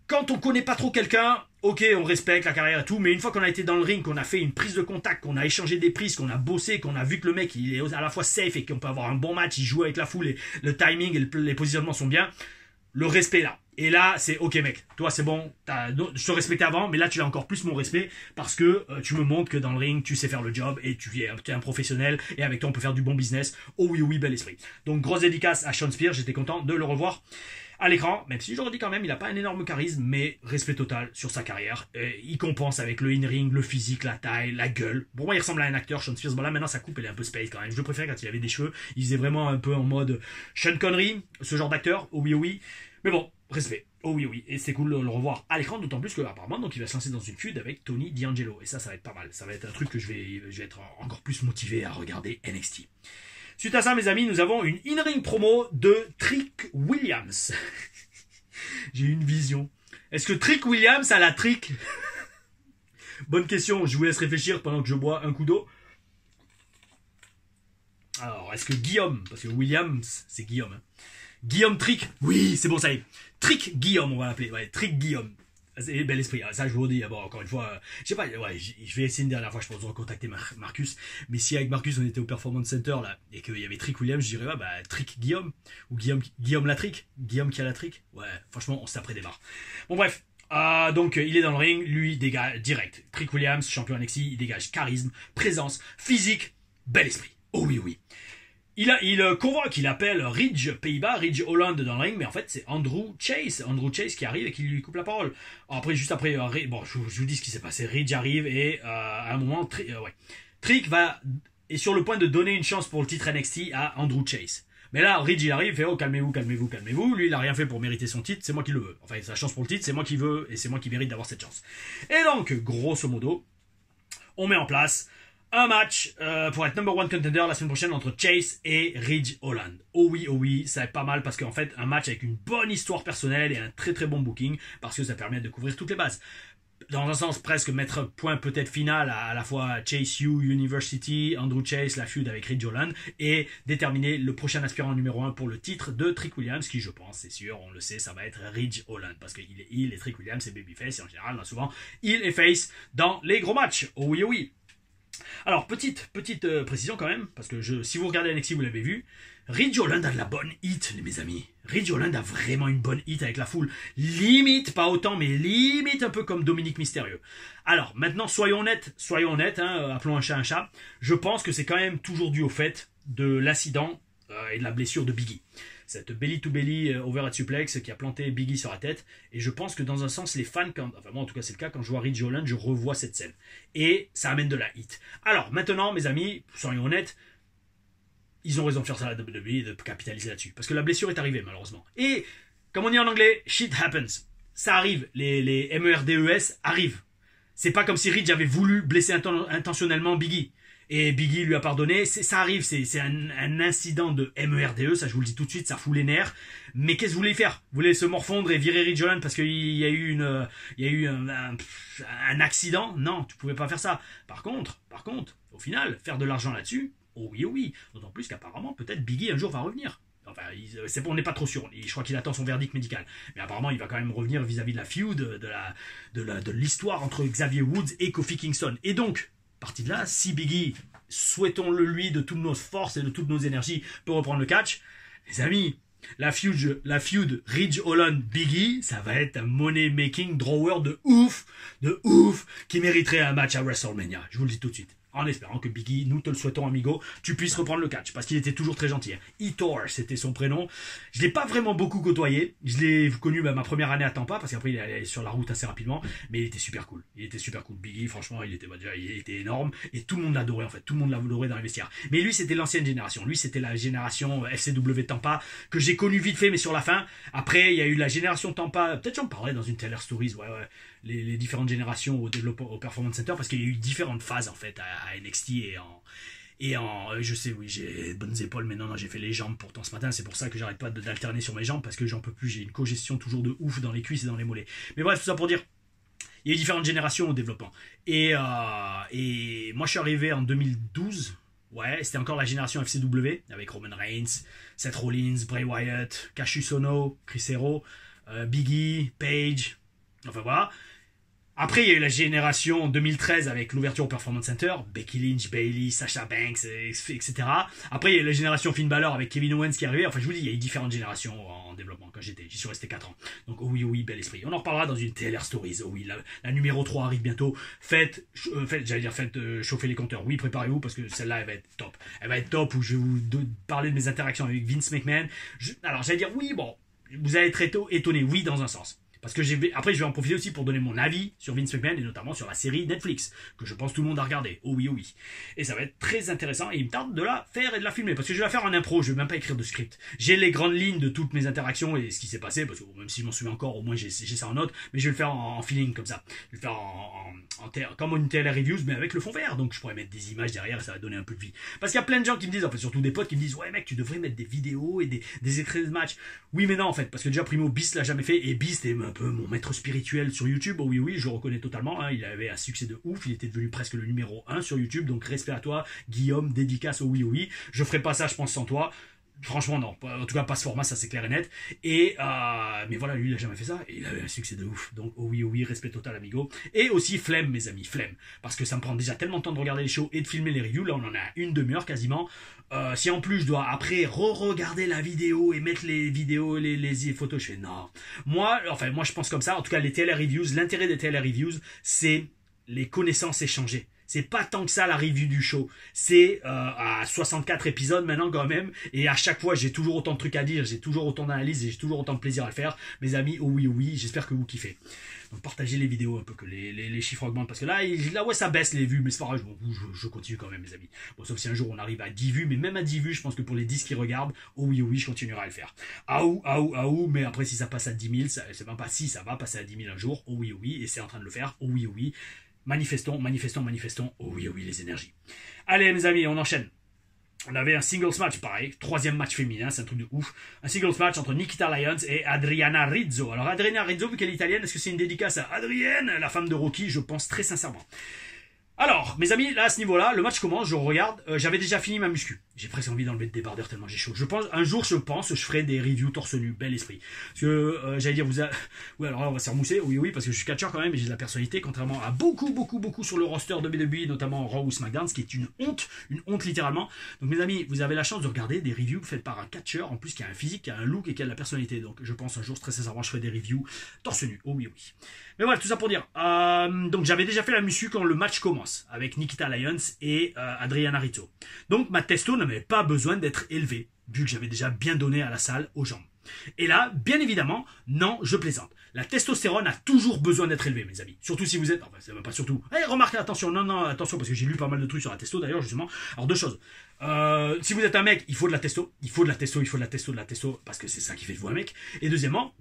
quand on connaît pas trop quelqu'un, ok, on respecte la carrière et tout, mais une fois qu'on a été dans le ring, qu'on a fait une prise de contact, qu'on a échangé des prises, qu'on a bossé, qu'on a vu que le mec, il est à la fois safe et qu'on peut avoir un bon match, il joue avec la foule, et le timing et les positionnements sont bien, le respect là. Et là, c'est ok mec, toi c'est bon, je te respectais avant, mais là tu as encore plus mon respect, parce que tu me montres que dans le ring, tu sais faire le job, et tu es un professionnel, et avec toi on peut faire du bon business. Oh oui, oui, bel esprit. Donc grosse dédicace à Shawn Spears, j'étais content de le revoir à l'écran, même si j'aurais dit quand même, il n'a pas un énorme charisme, mais respect total sur sa carrière. Il compense avec le in-ring, le physique, la taille, la gueule. Pour moi, il ressemble à un acteur, Shawn Spears. Bon là, maintenant, sa coupe, elle est un peu space quand même. Je le préfère quand il avait des cheveux. Il faisait vraiment un peu en mode Sean Connery, ce genre d'acteur. Oh oui, oh oui. Mais bon, respect. Oh oui, oui. Et c'est cool de le revoir à l'écran, d'autant plus que apparemment, donc, il va se lancer dans une feud avec Tony D'Angelo. Et ça va être pas mal. Ça va être un truc que je vais être encore plus motivé à regarder NXT. Suite à ça, mes amis, nous avons une in-ring promo de Trick Williams. J'ai une vision. Est-ce que Trick Williams a la trick? Bonne question, je vous laisse réfléchir pendant que je bois un coup d'eau. Alors, est-ce que Guillaume, parce que Williams, c'est Guillaume. Hein. Guillaume Trick, oui, c'est bon, ça y est. Trick Guillaume, on va l'appeler. Ouais, Trick Guillaume. C'est bel esprit. Ça, je vous le dis. Bon, encore une fois, je sais pas, ouais, je vais essayer une dernière fois, je pense, de recontacter Marcus. Mais si avec Marcus, on était au Performance Center, là, et qu'il y avait Trick Williams, je dirais, Trick Guillaume. Ou Guillaume la Trick. Guillaume qui a la Trick. Ouais, franchement, on s'est après des barres. Bon, bref. Donc, il est dans le ring, lui, dégage direct. Trick Williams, champion NXT, il dégage charisme, présence, physique, bel esprit. Oh oui, oui. Il convoque, il appelle Ridge Pays-Bas, Ridge Holland dans le ring, mais en fait c'est Andrew Chase qui arrive et qui lui coupe la parole. Après, juste après, bon, je vous dis ce qui s'est passé. Ridge arrive et à un moment, Trick est sur le point de donner une chance pour le titre NXT à Andrew Chase. Mais là, Ridge il arrive, il fait oh calmez-vous. Lui il a rien fait pour mériter son titre, c'est moi qui le veux. Enfin sa chance pour le titre, c'est moi qui veux et c'est moi qui mérite d'avoir cette chance. Et donc grosso modo, on met en place un match pour être number one contender la semaine prochaine entre Chase et Ridge Holland. Oh oui, ça va être pas mal parce qu'en fait, un match avec une bonne histoire personnelle et un très très bon booking parce que ça permet de couvrir toutes les bases. Dans un sens, presque mettre point peut-être final à la fois Chase U University, Andrew Chase, la feud avec Ridge Holland et déterminer le prochain aspirant numéro 1 pour le titre de Trick Williams qui, je pense, c'est sûr, on le sait, ça va être Ridge Holland parce qu'il est heel et Trick Williams c'est babyface et en général, on a souvent heel et face dans les gros matchs. Oh oui. Alors, petite précision quand même, parce que si vous regardez NXT, vous l'avez vu, Ridge Holland a de la bonne hit, mes amis. Ridge Holland a vraiment une bonne hit avec la foule. Limite, pas autant, mais limite un peu comme Dominique Mysterio. Alors, maintenant, soyons honnêtes, appelons un chat un chat. Je pense que c'est quand même toujours dû au fait de l'accident et de la blessure de Biggie. Cette belly-to-belly overhead suplex qui a planté Biggie sur la tête. Et je pense que dans un sens, les fans, enfin moi en tout cas c'est le cas, quand je vois Ridge Holland, je revois cette scène. Et ça amène de la hit. Alors maintenant, mes amis, soyons honnêtes, ils ont raison de faire ça à la WWE et de capitaliser là-dessus. Parce que la blessure est arrivée, malheureusement. Et, comme on dit en anglais, shit happens. Ça arrive. Les MERDES arrivent. C'est pas comme si Ridge avait voulu blesser intentionnellement Biggie. Et Biggie lui a pardonné. Ça arrive. C'est un incident de MERDE. Ça, je vous le dis tout de suite, ça fout les nerfs. Mais qu'est-ce que vous voulez faire? Vous voulez se morfondre et virer Ridge Holland parce qu'il y a eu un accident? Non, tu pouvais pas faire ça. Par contre, au final, faire de l'argent là-dessus, oh oui, oh oui. D'autant plus qu'apparemment, peut-être Biggie un jour va revenir. Enfin, on n'est pas trop sûr. Je crois qu'il attend son verdict médical. Mais apparemment, il va quand même revenir vis-à-vis de la feud, de l'histoire entre Xavier Woods et Kofi Kingston. Et donc, parti de là, si Biggie, souhaitons-le lui de toutes nos forces et de toutes nos énergies, peut reprendre le catch, les amis, la feud Ridge Holland Biggie, ça va être un money-making drawer de ouf, qui mériterait un match à WrestleMania. Je vous le dis tout de suite. En espérant que Biggie, nous te le souhaitons amigo, tu puisses reprendre le catch, parce qu'il était toujours très gentil. Etor, c'était son prénom. Je l'ai pas vraiment beaucoup côtoyé. Je l'ai connu ma première année à Tampa, parce qu'après il est allé sur la route assez rapidement, mais il était super cool. Biggie, franchement, il était énorme, et tout le monde l'adorait en fait. Tout le monde l'adorait dans les vestiaires. Mais lui, c'était l'ancienne génération. Lui, c'était la génération FCW Tampa, que j'ai connu vite fait, mais sur la fin. Après, il y a eu la génération Tampa, peut-être j'en parlerai dans une Taylor Stories, ouais. Les différentes générations au Performance Center, parce qu'il y a eu différentes phases en fait à NXT je sais, oui, j'ai bonnes épaules, mais non, j'ai fait les jambes pourtant ce matin, c'est pour ça que j'arrête pas d'alterner sur mes jambes, parce que j'en peux plus, j'ai une congestion toujours de ouf dans les cuisses et dans les mollets. Mais bref, tout ça pour dire, il y a eu différentes générations au développement. Et moi je suis arrivé en 2012, ouais, c'était encore la génération FCW, avec Roman Reigns, Seth Rollins, Bray Wyatt, Cassius Ohno, Chris Hero, Biggie, Paige, enfin voilà. Après, il y a eu la génération 2013 avec l'ouverture au Performance Center, Becky Lynch, Bayley, Sasha Banks, etc. Après, il y a eu la génération Finn Balor avec Kevin Owens qui est arrivé. Enfin, je vous dis, il y a eu différentes générations en développement quand j'y suis resté 4 ans. Donc, oh oui, bel esprit. On en reparlera dans une TLR Stories. Oh oui, la numéro 3 arrive bientôt. Faites chauffer les compteurs. Oui, préparez-vous parce que celle-là, elle va être top. Elle va être top où je vais vous parler de mes interactions avec Vince McMahon. Alors, j'allais dire, oui, bon, vous allez être étonné. Oui, dans un sens. Parce que après, je vais en profiter aussi pour donner mon avis sur Vince McMahon et notamment sur la série Netflix, que je pense tout le monde a regardé. Oh oui. Et ça va être très intéressant et il me tarde de la faire et de la filmer parce que je vais la faire en impro, je vais même pas écrire de script. J'ai les grandes lignes de toutes mes interactions et ce qui s'est passé, parce que même si je m'en souviens encore, au moins j'ai ça en note, mais je vais le faire en feeling comme ça. Je vais le faire comme une TLR Reviews, mais avec le fond vert. Donc je pourrais mettre des images derrière et ça va donner un peu de vie. Parce qu'il y a plein de gens qui me disent, en fait, surtout des potes qui me disent, ouais mec, tu devrais mettre des vidéos et des extraits de match. Oui, mais non, en fait, parce que déjà Primo Beast l'a jamais fait et Beast est un peu mon maître spirituel sur YouTube. Oh oui, je le reconnais totalement. Il avait un succès de ouf. Il était devenu presque le numéro 1 sur YouTube. Donc respect à toi, Guillaume, dédicace. Oh oui. Je ferai pas ça, je pense, sans toi. Franchement, non. En tout cas, pas ce format, ça c'est clair et net. Mais voilà, lui, il a jamais fait ça. Et il avait un succès de ouf. Donc, oh oui, respect total, amigo. Et aussi, flemme, mes amis, flemme. Parce que ça me prend déjà tellement de temps de regarder les shows et de filmer les reviews. Là, on en a une demi-heure quasiment. Si en plus, je dois après re-regarder la vidéo et mettre les vidéos, les photos, je fais non. Moi, je pense comme ça. En tout cas, les TLR Reviews, l'intérêt des TLR Reviews, c'est les connaissances échangées. C'est pas tant que ça la review du show. C'est à 64 épisodes maintenant quand même. Et à chaque fois, j'ai toujours autant de trucs à dire, j'ai toujours autant d'analyses et j'ai toujours autant de plaisir à le faire. Mes amis, oh oui, j'espère que vous kiffez. Donc partagez les vidéos un peu, que les chiffres augmentent. Parce que là, ouais, ça baisse les vues, mais c'est pas grave, je continue quand même, mes amis. Bon, sauf si un jour on arrive à 10 vues, mais même à 10 vues, je pense que pour les 10 qui regardent, oh oui, je continuerai à le faire. Mais après, si ça passe à 10 000, c'est même pas si, ça va passer à 10 000 un jour, oh oui, et c'est en train de le faire, oh oui. Manifestons, oh oui, les énergies. Allez, mes amis, on enchaîne. On avait un singles match, pareil, 3e match féminin, c'est un truc de ouf. Un singles match entre Nikita Lyons et Adriana Rizzo. Alors, Adriana Rizzo, vu qu'elle est italienne, est-ce que c'est une dédicace à Adrienne, la femme de Rocky? Je pense très sincèrement. Alors, mes amis, là, à ce niveau-là, le match commence, je regarde, j'avais déjà fini ma muscu. J'ai presque envie d'enlever le débardeur tellement j'ai chaud. Un jour, je ferai des reviews torse nu, bel esprit. Parce que, j'allais dire, oui, alors là, on va se remousser, oui, parce que je suis catcheur quand même, et j'ai de la personnalité, contrairement à beaucoup sur le roster de WWE, notamment Raw ou SmackDown, ce qui est une honte littéralement. Donc, mes amis, vous avez la chance de regarder des reviews faites par un catcheur, en plus qui a un physique, qui a un look et qui a de la personnalité. Donc, je pense un jour, très sincèrement, je ferai des reviews torse nu, oh oui. Mais voilà, tout ça pour dire, donc j'avais déjà fait la muscu quand le match commence, avec Nikita Lyons et Adriana Rizzo. Donc ma testo n'avait pas besoin d'être élevée. vu que j'avais déjà bien donné à la salle aux jambes. Et là, bien évidemment, non, je plaisante. La testostérone a toujours besoin d'être élevée, mes amis. Surtout si vous êtes... Enfin, c'est même pas surtout. Remarquez, attention, non, attention, parce que j'ai lu pas mal de trucs sur la testo, d'ailleurs, justement. Alors, deux choses. Si vous êtes un mec, il faut de la testo. Il faut de la testo, parce que c'est ça qui fait de vous un mec. Et deuxièmement,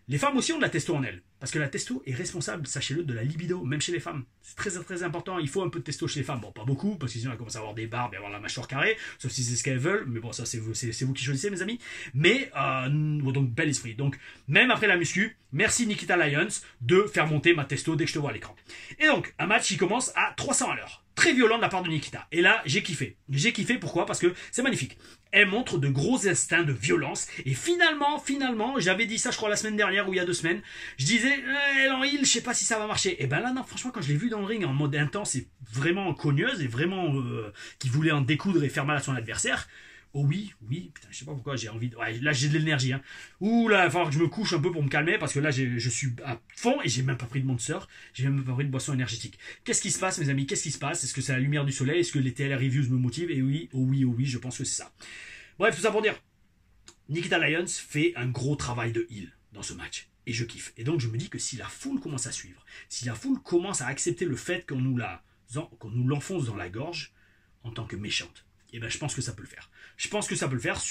les femmes aussi ont de la testo en elles. Parce que la testo est responsable, sachez-le, de la libido, même chez les femmes. C'est très très important. Il faut un peu de testo chez les femmes. Bon, pas beaucoup, parce que sinon elles commencent à avoir des barbes et avoir la mâchoire carrée, sauf si c'est ce qu'elles veulent. Mais bon, ça c'est vous qui choisissez, mes amis. Mais, donc, bel esprit. Donc, même après la muscu, merci Nikita Lyons de faire monter ma testo dès que je te vois à l'écran. Et donc, un match qui commence à 300 à l'heure. Très violent de la part de Nikita. Et là, j'ai kiffé. J'ai kiffé, pourquoi? Parce que c'est magnifique. Elle montre de gros instincts de violence. Et finalement, j'avais dit ça, je crois, la semaine dernière ou il y a 2 semaines. Je disais, elle en heal, je sais pas si ça va marcher. Et ben là, non, franchement, quand je l'ai vu dans le ring en mode intense et vraiment cogneuse et vraiment qui voulait en découdre et faire mal à son adversaire. Oh oui, putain, je sais pas pourquoi j'ai envie de... Ouais, là, j'ai de l'énergie, hein. Ouh là, il va falloir que je me couche un peu pour me calmer, parce que là, je suis à fond et j'ai même pas pris de monster, j'ai même pas pris de boisson énergétique. Qu'est-ce qui se passe, mes amis? Qu'est-ce qui se passe? Est-ce que c'est la lumière du soleil? Est-ce que les TL reviews me motivent? Et oui, oh oui, je pense que c'est ça. Bref, tout ça pour dire, Nikita Lyons fait un gros travail de heal dans ce match. Et je kiffe. Et donc, je me dis que si la foule commence à suivre, si la foule commence à accepter le fait qu'on nous l'enfonce dans la gorge en tant que méchante, et ben je pense que ça peut le faire.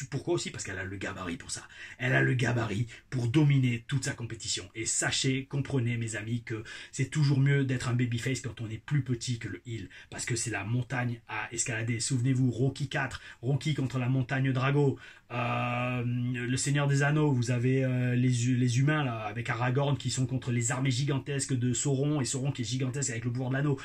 Pourquoi aussi? Parce qu'elle a le gabarit pour ça. Elle a le gabarit pour dominer toute sa compétition. Et sachez, comprenez mes amis, que c'est toujours mieux d'être un babyface quand on est plus petit que le heel. Parce que c'est la montagne à escalader. Souvenez-vous, Rocky 4, Rocky contre la montagne Drago, le Seigneur des Anneaux, vous avez les humains là, avec Aragorn qui sont contre les armées gigantesques de Sauron, et Sauron qui est gigantesque avec le pouvoir de l'anneau.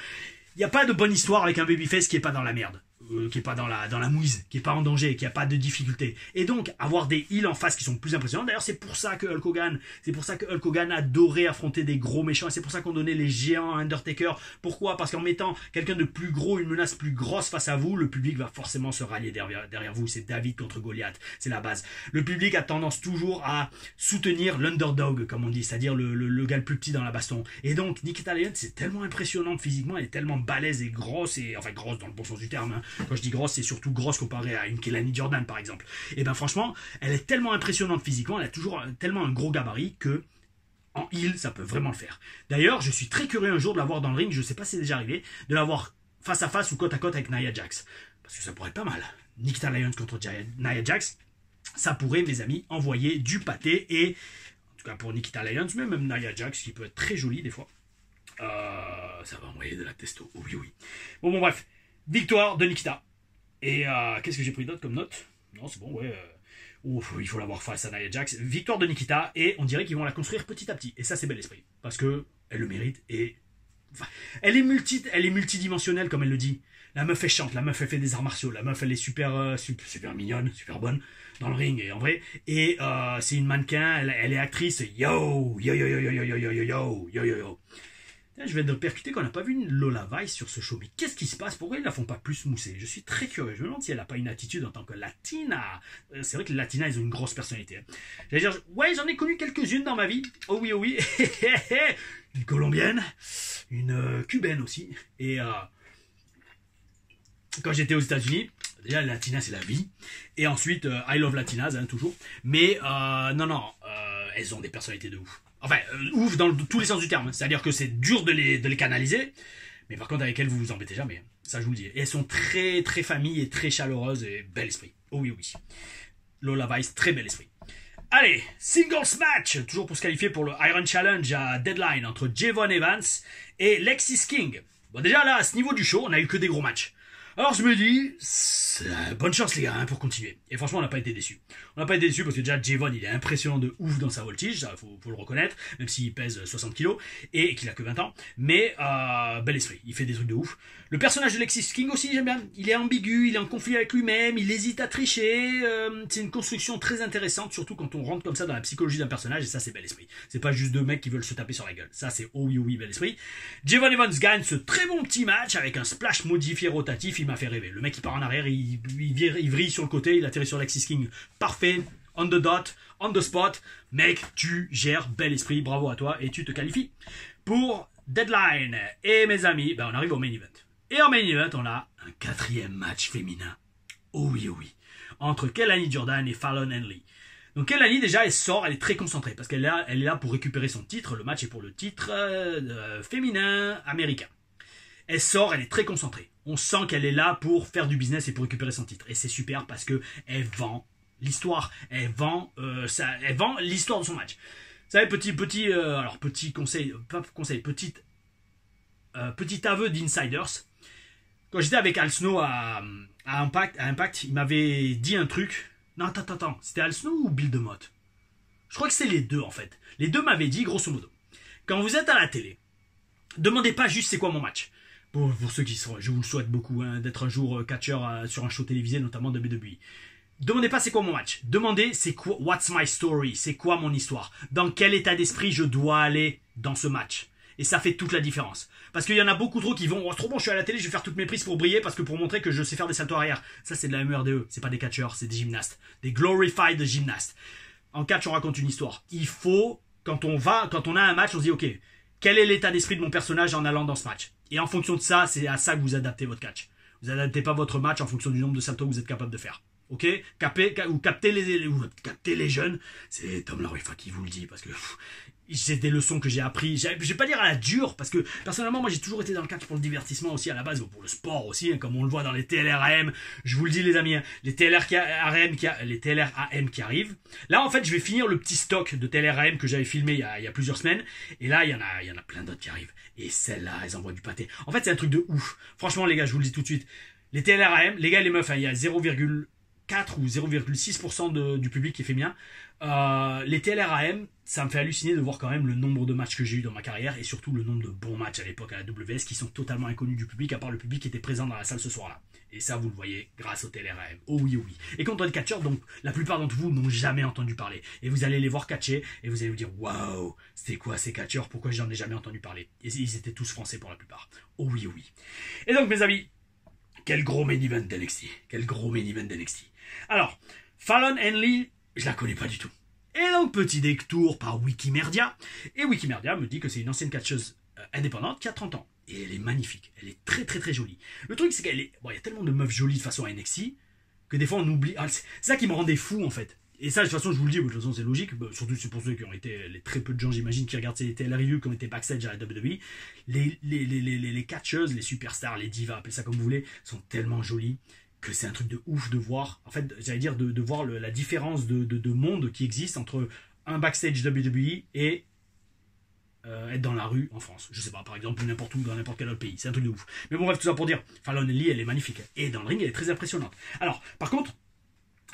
Il n'y a pas de bonne histoire avec un babyface qui est pas dans la merde. Qui est pas dans la mouise, qui est pas en danger, qui a pas de difficulté. Et donc, avoir des heals en face qui sont plus impressionnants. D'ailleurs, c'est pour ça que Hulk Hogan adorait affronter des gros méchants, et c'est pour ça qu'on donnait les géants à Undertaker. Pourquoi? Parce qu'en mettant quelqu'un de plus gros, une menace plus grosse face à vous, le public va forcément se rallier derrière vous. C'est David contre Goliath, c'est la base. Le public a tendance toujours à soutenir l'underdog, comme on dit, c'est-à-dire le gars le plus petit dans la baston. Et donc, Nikita Lyons, c'est tellement impressionnante physiquement, elle est tellement balèze et grosse, enfin grosse dans le bon sens du terme, hein. Quand je dis grosse, c'est surtout grosse comparée à une Kelani Jordan, par exemple. Et ben franchement, elle est tellement impressionnante physiquement, elle a toujours tellement un gros gabarit que en heel, ça peut vraiment le faire. D'ailleurs, je suis très curieux un jour de la voir dans le ring, je sais pas si c'est déjà arrivé, de la voir face à face ou côte à côte avec Nia Jax. Parce que ça pourrait être pas mal. Nikita Lyons contre Nia Jax, ça pourrait, mes amis, envoyer du pâté. Et, en tout cas pour Nikita Lyons, mais même Nia Jax, qui peut être très jolie des fois, ça va envoyer de la testo. Oui. Bon, bref. Victoire de Nikita. Et qu'est-ce que j'ai pris d'autre comme note? Non, c'est bon, ouais. Il faut l'avoir face à Nia Jax. Victoire de Nikita, et on dirait qu'ils vont la construire petit à petit. Et ça, c'est bel esprit. Parce que elle le mérite, et... Enfin, elle est multidimensionnelle, comme elle le dit. La meuf, elle chante, la meuf, elle fait des arts martiaux, la meuf, elle est super mignonne, super bonne dans le ring, et en vrai. Et c'est une mannequin, elle est actrice. Yo. Je viens de percuter qu'on n'a pas vu une Lola Vice sur ce show. Mais qu'est-ce qui se passe? Pourquoi ils la font pas plus mousser? Je suis très curieux. Je me demande si elle n'a pas une attitude en tant que Latina. C'est vrai que les Latinas, ils ont une grosse personnalité. J'allais dire, ouais, j'en ai connu quelques-unes dans ma vie. Oh oui. Une colombienne, une cubaine aussi. Et quand j'étais aux États-Unis, déjà, les Latinas, c'est la vie. Et ensuite, I love Latinas, hein, toujours. Mais elles ont des personnalités de ouf. Enfin, ouf dans tous les sens du terme. C'est-à-dire que c'est dur de les canaliser. Mais par contre, avec elles, vous vous embêtez jamais. Ça, je vous le dis. Et elles sont très, très familles et très chaleureuses et bel esprit. Oh oui. Lola Vice, très bel esprit. Allez, singles match. Toujours pour se qualifier pour le Iron Challenge à Deadline entre Javon Evans et Lexis King. Bon, déjà là, à ce niveau du show, on a eu que des gros matchs. Alors je me dis, bonne chance les gars, hein, pour continuer. Et franchement, on n'a pas été déçus. On n'a pas été déçus parce que déjà, Javon, il est impressionnant de ouf dans sa voltige, ça faut le reconnaître, même s'il pèse 60 kilos et qu'il a que 20 ans. Mais, bel esprit, il fait des trucs de ouf. Le personnage de Lexis King aussi, j'aime bien. Il est ambigu, il est en conflit avec lui-même, il hésite à tricher. C'est une construction très intéressante, surtout quand on rentre comme ça dans la psychologie d'un personnage, et ça, c'est bel esprit. C'est pas juste 2 mecs qui veulent se taper sur la gueule. Ça, c'est oh oui, bel esprit. Javon Evans gagne ce très bon petit match avec un splash modifié rotatif. Il m'a fait rêver. Le mec, il part en arrière, il vrille sur le côté, il atterrit sur Lexis King. Parfait, on the dot, on the spot. Mec, tu gères, bel esprit, bravo à toi, et tu te qualifies pour Deadline. Et mes amis, on arrive au main event. Et en main event, on a un 4e match féminin. Oh oui. entre Kelani Jordan et Fallon Henley. Donc Kelani, déjà, elle sort, elle est très concentrée, parce qu'elle est là pour récupérer son titre. Le match est pour le titre féminin américain. Elle sort, elle est très concentrée. On sent qu'elle est là pour faire du business et pour récupérer son titre. Et c'est super parce que elle vend l'histoire. Elle vend l'histoire de son match. Vous savez, petit conseil, pas conseil, petit aveu d'insiders. Quand j'étais avec Al Snow à Impact, il m'avait dit un truc. Non, attends, c'était Al Snow ou Bill DeMott? Je crois que c'est les deux en fait. Les deux m'avaient dit, grosso modo, quand vous êtes à la télé, demandez pas juste c'est quoi mon match. Pour ceux qui sont, je vous le souhaite beaucoup, d'être un jour catcheur sur un show télévisé, notamment WWE. Demandez pas c'est quoi mon match. Demandez c'est quoi, what's my story, c'est quoi mon histoire. Dans quel état d'esprit je dois aller dans ce match. Et ça fait toute la différence. Parce qu'il y en a beaucoup trop qui vont, oh, c'est trop bon, je suis à la télé, je vais faire toutes mes prises pour briller, parce que pour montrer que je sais faire des saltos arrière. Ça, c'est de la MERDE. C'est pas des catcheurs, c'est des gymnastes. Des glorified gymnastes. En catch, on raconte une histoire. Il faut, quand on a un match, on se dit, ok, quel est l'état d'esprit de mon personnage en allant dans ce match? Et en fonction de ça, c'est à ça que vous adaptez votre catch. Vous adaptez pas votre match en fonction du nombre de saltos que vous êtes capable de faire. Ok, captez les jeunes. C'est Tom Larifa qui vous le dit, parce que c'est des leçons que j'ai appris. Je vais pas dire à la dure, parce que personnellement, moi j'ai toujours été dans le catch pour le divertissement aussi à la base, pour le sport aussi, comme on le voit dans les TLR-AM. Je vous le dis les amis, les TLR-AM qui arrivent. Là en fait, je vais finir le petit stock de TLR-AM que j'avais filmé il y a plusieurs semaines. Et là, il y en a plein d'autres qui arrivent. Et celles-là, elles envoient du pâté. En fait, c'est un truc de ouf. Franchement les gars, je vous le dis tout de suite. Les TLR-AM, les gars et les meufs, il y a 0,4 ou 0,6% du public qui est féminin. Les TLR-AM, ça me fait halluciner de voir quand même le nombre de matchs que j'ai eu dans ma carrière et surtout le nombre de bons matchs à l'époque à la WS qui sont totalement inconnus du public, à part le public qui était présent dans la salle ce soir-là. Et ça, vous le voyez grâce au TLR-AM. Oh oui, oh oui. Et quand on est catcheur, donc la plupart d'entre vous n'ont jamais entendu parler. Et vous allez les voir catcher et vous allez vous dire waouh, c'était quoi ces catcheurs? Pourquoi j'en ai jamais entendu parler? Et ils étaient tous français pour la plupart. Oh oui, oh oui. Et donc, mes amis, quel gros main event d'NXT. Quel gros main event d'NXT. Alors, Fallon Henley, je la connais pas du tout. Et donc, petit détour par Wikimedia. Et Wikimedia me dit que c'est une ancienne catcheuse indépendante qui a 30 ans. Et elle est magnifique. Elle est très très très jolie. Le truc, c'est qu'elle est... Bon, il y a tellement de meufs jolies de façon à NXT que des fois on oublie... Ah, c'est ça qui me rendait fou en fait. Et ça, de toute façon, je vous le dis, de toute façon, c'est logique. Bah, surtout, c'est pour ceux qui ont été... Les très peu de gens, j'imagine, qui regardent ces TL reviews, qui ont été backstage à la WWE. Les catcheuses, les superstars, les divas, appelez ça comme vous voulez, sont tellement jolies que c'est un truc de ouf de voir, en fait, j'allais dire, de voir la différence de monde qui existe entre un backstage WWE et être dans la rue en France. Je sais pas, par exemple, n'importe où, dans n'importe quel autre pays. C'est un truc de ouf. Mais bon, bref, tout ça pour dire, Fallon Henley, elle est magnifique. Et dans le ring, elle est très impressionnante. Alors, par contre,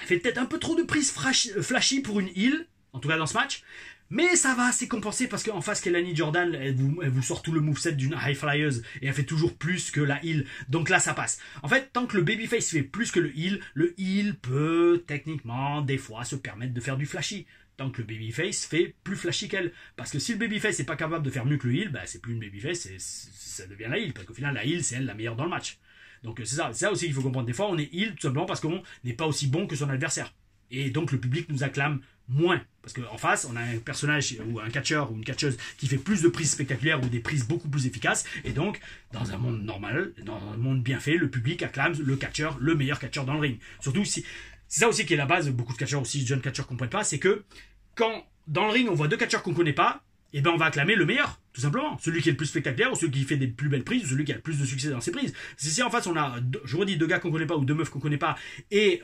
elle fait peut-être un peu trop de prises flashy pour une heel, en tout cas dans ce match. Mais ça va, c'est compensé parce qu'en face, Kelani Jordan, elle vous sort tout le moveset d'une High Flyers et elle fait toujours plus que la heel. Donc là, ça passe. En fait, tant que le babyface fait plus que le heel peut techniquement, des fois, se permettre de faire du flashy. Tant que le babyface fait plus flashy qu'elle. Parce que si le babyface n'est pas capable de faire mieux que le heel, bah, c'est plus une babyface, ça devient la heel. Parce qu'au final, la heel, c'est elle la meilleure dans le match. Donc c'est ça aussi qu'il faut comprendre. Des fois, on est heel tout simplement parce qu'on n'est pas aussi bon que son adversaire. Et donc le public nous acclame moins. Parce qu'en face, on a un personnage ou un catcheur ou une catcheuse qui fait plus de prises spectaculaires ou des prises beaucoup plus efficaces. Et donc, dans un monde normal, dans un monde bien fait, le public acclame le catcheur, le meilleur catcheur dans le ring. Surtout si... C'est ça aussi qui est la base, beaucoup de catcheurs aussi, jeunes catcheurs ne comprennent pas, c'est que quand dans le ring on voit deux catcheurs qu'on ne connaît pas, et ben on va acclamer le meilleur, tout simplement. Celui qui est le plus spectaculaire, ou celui qui fait des plus belles prises, ou celui qui a le plus de succès dans ses prises. Si en face on a, je redis, deux gars qu'on connaît pas, ou deux meufs qu'on connaît pas, et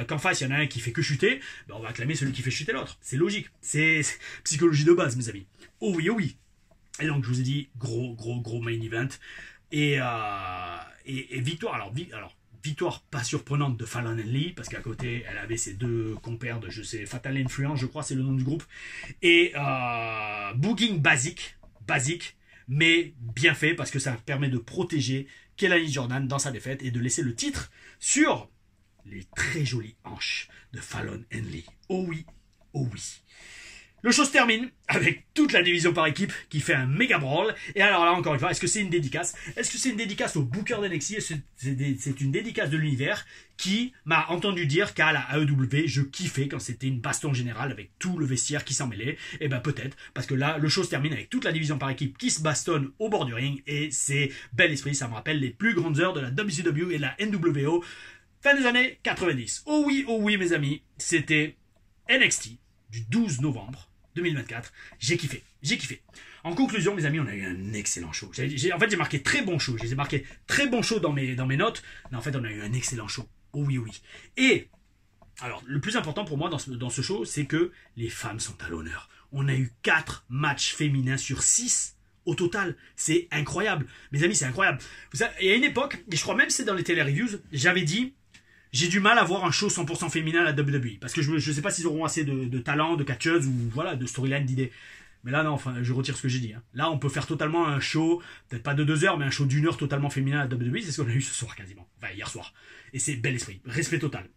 qu'en face il y en a un qui fait que chuter, ben on va acclamer celui qui fait chuter l'autre. C'est logique. C'est psychologie de base, mes amis. Oh oui, oh oui. Et donc je vous ai dit, gros main event. Et victoire, alors victoire pas surprenante de Fallon Henley, parce qu'à côté, elle avait ses deux compères de, je sais, Fatal Influence, je crois, c'est le nom du groupe. Et booking basique, mais bien fait, parce que ça permet de protéger Kelani Jordan dans sa défaite et de laisser le titre sur les très jolies hanches de Fallon Henley. Oh oui, oh oui. Le show se termine avec toute la division par équipe qui fait un méga brawl. Et alors là, encore une fois, est-ce que c'est une dédicace? Est-ce que c'est une dédicace au booker d'NXT? C'est une dédicace de l'univers qui m'a entendu dire qu'à la AEW, je kiffais quand c'était une baston générale avec tout le vestiaire qui s'en mêlait. Et ben peut-être, parce que là, le show se termine avec toute la division par équipe qui se bastonne au bord du ring. Et c'est bel esprit, ça me rappelle les plus grandes heures de la WCW et de la NWO. Fin des années 90. Oh oui, mes amis, c'était NXT du 12 novembre 2024. J'ai kiffé. En conclusion, mes amis, on a eu un excellent show. En fait, j'ai marqué très bon show. J'ai marqué très bon show dans mes notes. Mais en fait, on a eu un excellent show. Oh oui. Et, alors, le plus important pour moi dans ce show, c'est que les femmes sont à l'honneur. On a eu 4 matchs féminins sur 6 au total. C'est incroyable. Mes amis, c'est incroyable. Vous savez, il y a une époque, et je crois même que c'est dans les télé-reviews, j'avais dit, j'ai du mal à voir un show 100% féminin à la WWE. Parce que je ne sais pas s'ils auront assez de talent, de catcheuses ou voilà, de storyline, d'idées. Mais là, non, enfin, je retire ce que j'ai dit. Hein. Là, on peut faire totalement un show, peut-être pas de 2 heures, mais un show d'1 heure totalement féminin à la WWE. C'est ce qu'on a eu ce soir quasiment. Enfin, hier soir. Et c'est bel esprit. Respect total.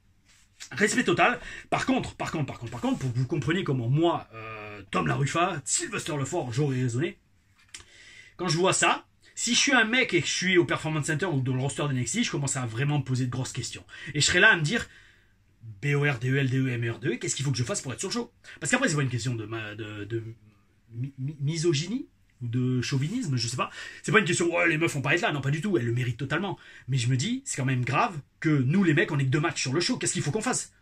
Respect total. Par contre, pour que vous compreniez comment moi, Tom LaRuffa, Sylvester Lefort, j'aurais raisonné. Quand je vois ça, si je suis un mec et que je suis au Performance Center ou dans le roster d'NXT, je commence à vraiment me poser de grosses questions. Et je serais là à me dire, BOR, DEL, DE, MER2, qu'est-ce qu'il faut que je fasse pour être sur le show? Parce qu'après, c'est pas une question de misogynie ou de chauvinisme, je sais pas. C'est pas une question, oh, les meufs vont pas être là. Non, pas du tout, elles le méritent totalement. Mais je me dis, c'est quand même grave que nous, les mecs, on ait que 2 matchs sur le show. Qu'est-ce qu'il faut qu'on fasse?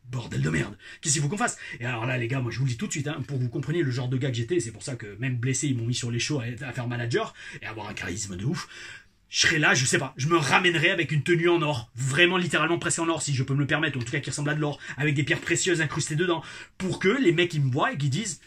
Bordel de merde. Qu'est-ce qu'il faut qu'on fasse? Et alors là, les gars, moi je vous le dis tout de suite, hein, pour que vous compreniez le genre de gars que j'étais, c'est pour ça que même blessé, ils m'ont mis sur les shows à faire manager et avoir un charisme de ouf. Je serais là, je sais pas, je me ramènerais avec une tenue en or, vraiment littéralement pressée en or, si je peux me le permettre, ou en tout cas qui ressemble à de l'or, avec des pierres précieuses incrustées dedans, pour que les mecs ils me voient et qu'ils disent,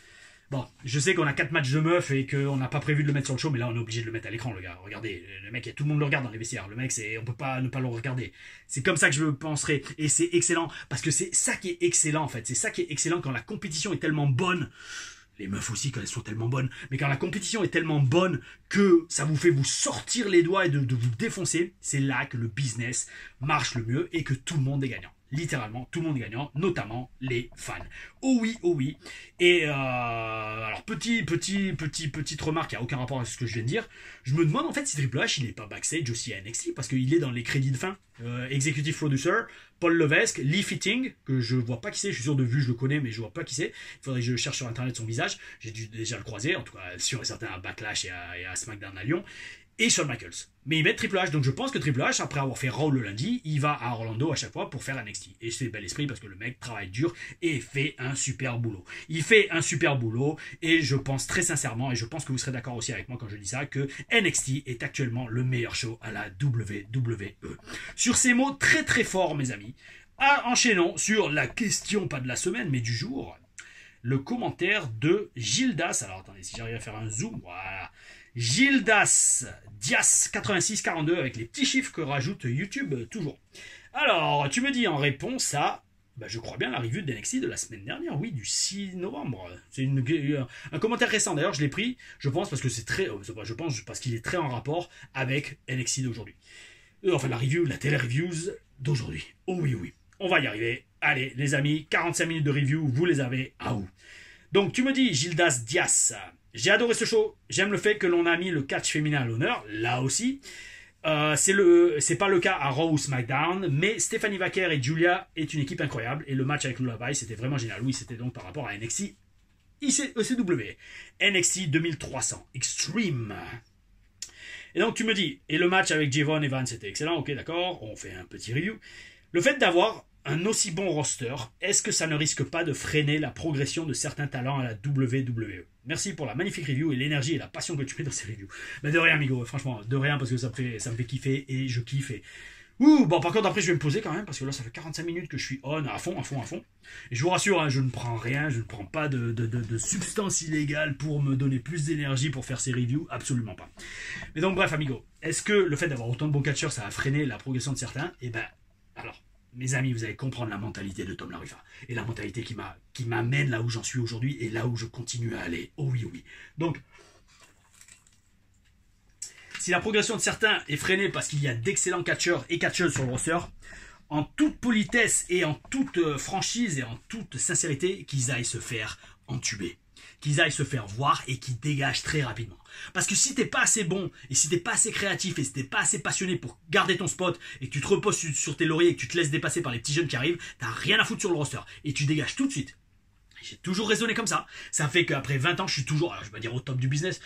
bon, je sais qu'on a 4 matchs de meufs et qu'on n'a pas prévu de le mettre sur le show, mais là on est obligé de le mettre à l'écran, le gars. Regardez, le mec, tout le monde le regarde dans les vestiaires. Le mec, on peut pas ne pas le regarder. C'est comme ça que je penserais. Et c'est excellent, parce que c'est ça qui est excellent en fait. C'est ça qui est excellent quand la compétition est tellement bonne. Les meufs aussi, quand elles sont tellement bonnes. Mais quand la compétition est tellement bonne que ça vous fait vous sortir les doigts et de vous défoncer, c'est là que le business marche le mieux et que tout le monde est gagnant. Littéralement, tout le monde est gagnant, notamment les fans. Oh oui. Et alors, petite remarque, il n'y a aucun rapport avec ce que je viens de dire. Je me demande en fait si Triple H, il n'est pas backstage aussi à NXT, parce qu'il est dans les crédits de fin. Executive Producer, Paul Levesque, Lee Fitting, que je vois pas qui c'est, je suis sûr de vue, je le connais, mais je vois pas qui c'est. Il faudrait que je cherche sur internet son visage. J'ai dû déjà le croiser, en tout cas, sûr et certain à Backlash et à SmackDown à Lyon. Et Shawn Michaels. Mais ils mettent Triple H, donc je pense que Triple H, après avoir fait Raw le lundi, il va à Orlando à chaque fois pour faire NXT. Et c'est bel esprit parce que le mec travaille dur et fait un super boulot. Il fait un super boulot et je pense très sincèrement, et je pense que vous serez d'accord aussi avec moi quand je dis ça, que NXT est actuellement le meilleur show à la WWE. Sur ces mots très très forts, mes amis, enchaînons sur la question, pas de la semaine, mais du jour. Le commentaire de Gildas. Alors attendez, si j'arrive à faire un zoom, voilà. Gildas Dias 8642 avec les petits chiffres que rajoute YouTube toujours. Alors, tu me dis en réponse à, je crois bien la review de NXT de la semaine dernière, oui, du 6 novembre. C'est un commentaire récent d'ailleurs, je l'ai pris, je pense parce que c'est très, je pense parce qu'il est très en rapport avec NXT d'aujourd'hui. Enfin, la télé-reviews d'aujourd'hui. Oh oui, on va y arriver. Allez, les amis, 45 minutes de review, vous les avez à où? Donc, tu me dis, Gildas Dias, j'ai adoré ce show. J'aime le fait que l'on a mis le catch féminin à l'honneur, là aussi. C'est pas le cas à Raw ou SmackDown, mais Stephanie Vaquer et Julia est une équipe incroyable. Et le match avec Lullaby, c'était vraiment génial. Oui, c'était donc par rapport à NXT ECW. NXT 2300 Extreme. Et donc tu me dis, et le match avec Javon Evans, c'était excellent. Ok, d'accord, on fait un petit review. Le fait d'avoir un aussi bon roster, est-ce que ça ne risque pas de freiner la progression de certains talents à la WWE? Merci pour la magnifique review et l'énergie et la passion que tu mets dans ces reviews. Mais de rien, amigo, franchement, de rien, parce que ça me fait kiffer et je kiffe. Bon, par contre, après, je vais me poser quand même, parce que là, ça fait 45 minutes que je suis on, à fond. Et je vous rassure, hein, je ne prends rien, je ne prends pas de substance illégale pour me donner plus d'énergie pour faire ces reviews, absolument pas. Mais donc, bref, amigo, est-ce que le fait d'avoir autant de bons catcheurs, ça a freiné la progression de certains? Alors, mes amis, vous allez comprendre la mentalité de Tom LaRuffa. Et la mentalité qui m'amène là où j'en suis aujourd'hui et là où je continue à aller. Oh oui. Donc, si la progression de certains est freinée parce qu'il y a d'excellents catcheurs et catcheuses sur le roster, en toute politesse et en toute franchise et en toute sincérité, qu'ils aillent se faire entuber. Qu'ils aillent se faire voir et qu'ils dégagent très rapidement. Parce que si t'es pas assez bon, et si t'es pas assez créatif, et si t'es pas assez passionné pour garder ton spot, et que tu te reposes sur tes lauriers, et que tu te laisses dépasser par les petits jeunes qui arrivent, t'as rien à foutre sur le roster. Et tu dégages tout de suite. J'ai toujours raisonné comme ça. Ça fait qu'aprais 20 ans, je suis toujours, alors je vais pas dire au top du business,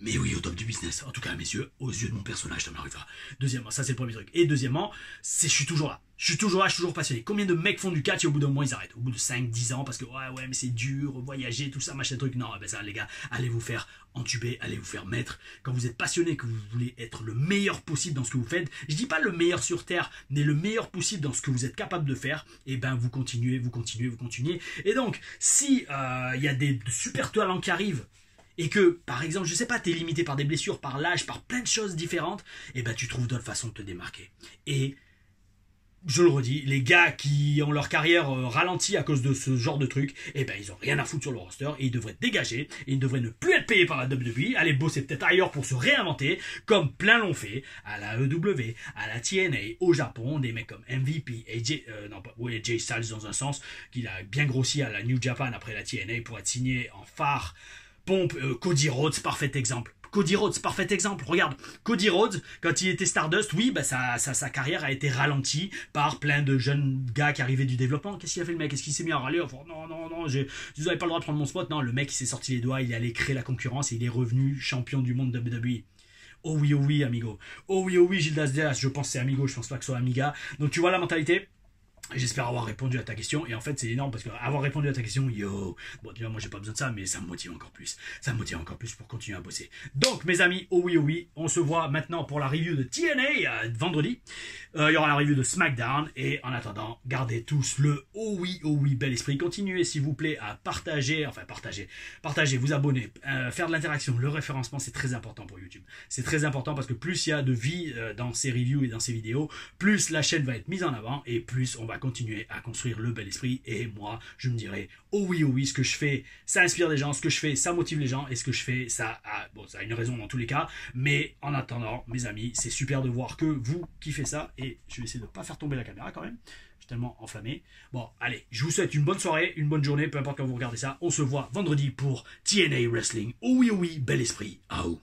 mais oui, au top du business. En tout cas, messieurs, aux yeux de mon personnage, Tom LaRuffa. Deuxièmement, ça c'est le premier truc. Et deuxièmement, je suis toujours là. Je suis toujours là, je suis toujours passionné. Combien de mecs font du catch et au bout d'un moment ils arrêtent? Au bout de 5-10 ans parce que ouais mais c'est dur, voyager, tout ça, machin truc. Non, ben ça les gars, allez vous faire entuber, allez vous faire mettre. Quand vous êtes passionné, que vous voulez être le meilleur possible dans ce que vous faites, je dis pas le meilleur sur Terre, mais le meilleur possible dans ce que vous êtes capable de faire, et ben vous continuez. Et donc, si y a des super talents qui arrivent, et que, par exemple, je sais pas, t'es limité par des blessures, par l'âge, par plein de choses différentes, et ben tu trouves d'autres façons de te démarquer. Et je le redis, les gars qui ont leur carrière ralentie à cause de ce genre de truc, eh ben ils ont rien à foutre sur le roster et ils devraient dégager et ils devraient ne plus être payés par la WWE, aller bosser peut-être ailleurs pour se réinventer, comme plein l'ont fait à la EW, à la TNA, au Japon, des mecs comme MVP, Jay Styles dans un sens, qu'il a bien grossi à la New Japan après la TNA pour être signé en phare, pompe, Cody Rhodes, parfait exemple. Cody Rhodes, parfait exemple. Regarde, Cody Rhodes, quand il était Stardust, oui, bah sa carrière a été ralentie par plein de jeunes gars qui arrivaient du développement. Qu'est-ce qu'il a fait le mec? Est-ce qu'il s'est mis à râler? Enfin, non, vous n'avez pas le droit de prendre mon spot. Non, le mec, il s'est sorti les doigts, il est allé créer la concurrence et il est revenu champion du monde de WWE. Oh oui, amigo. Oh oui, Gildas Diaz, je pense que c'est amigo, je pense pas que ce soit amiga. Donc tu vois la mentalité. J'espère avoir répondu à ta question. Et en fait, c'est énorme parce que avoir répondu à ta question, bon, déjà, moi, j'ai pas besoin de ça, mais ça me motive encore plus. Ça me motive encore plus pour continuer à bosser. Donc, mes amis, oh oui, on se voit maintenant pour la review de TNA vendredi. Il y aura la review de SmackDown. Et en attendant, gardez tous le oh oui, bel esprit. Continuez, s'il vous plaît, à partager, vous abonner, faire de l'interaction. Le référencement, c'est très important pour YouTube. C'est très important parce que plus il y a de vie dans ces reviews et dans ces vidéos, plus la chaîne va être mise en avant et plus on va continuer à construire le bel esprit. Et moi, je me dirais, oh oui, ce que je fais, ça inspire des gens, ce que je fais, ça motive les gens, et ce que je fais, ça a une raison dans tous les cas. Mais en attendant, mes amis, c'est super de voir que vous kiffez ça, et je vais essayer de ne pas faire tomber la caméra quand même. Je suis tellement enflammé. Bon, allez, je vous souhaite une bonne soirée, une bonne journée, peu importe quand vous regardez ça. On se voit vendredi pour TNA Wrestling. Oh oui, bel esprit. Aou.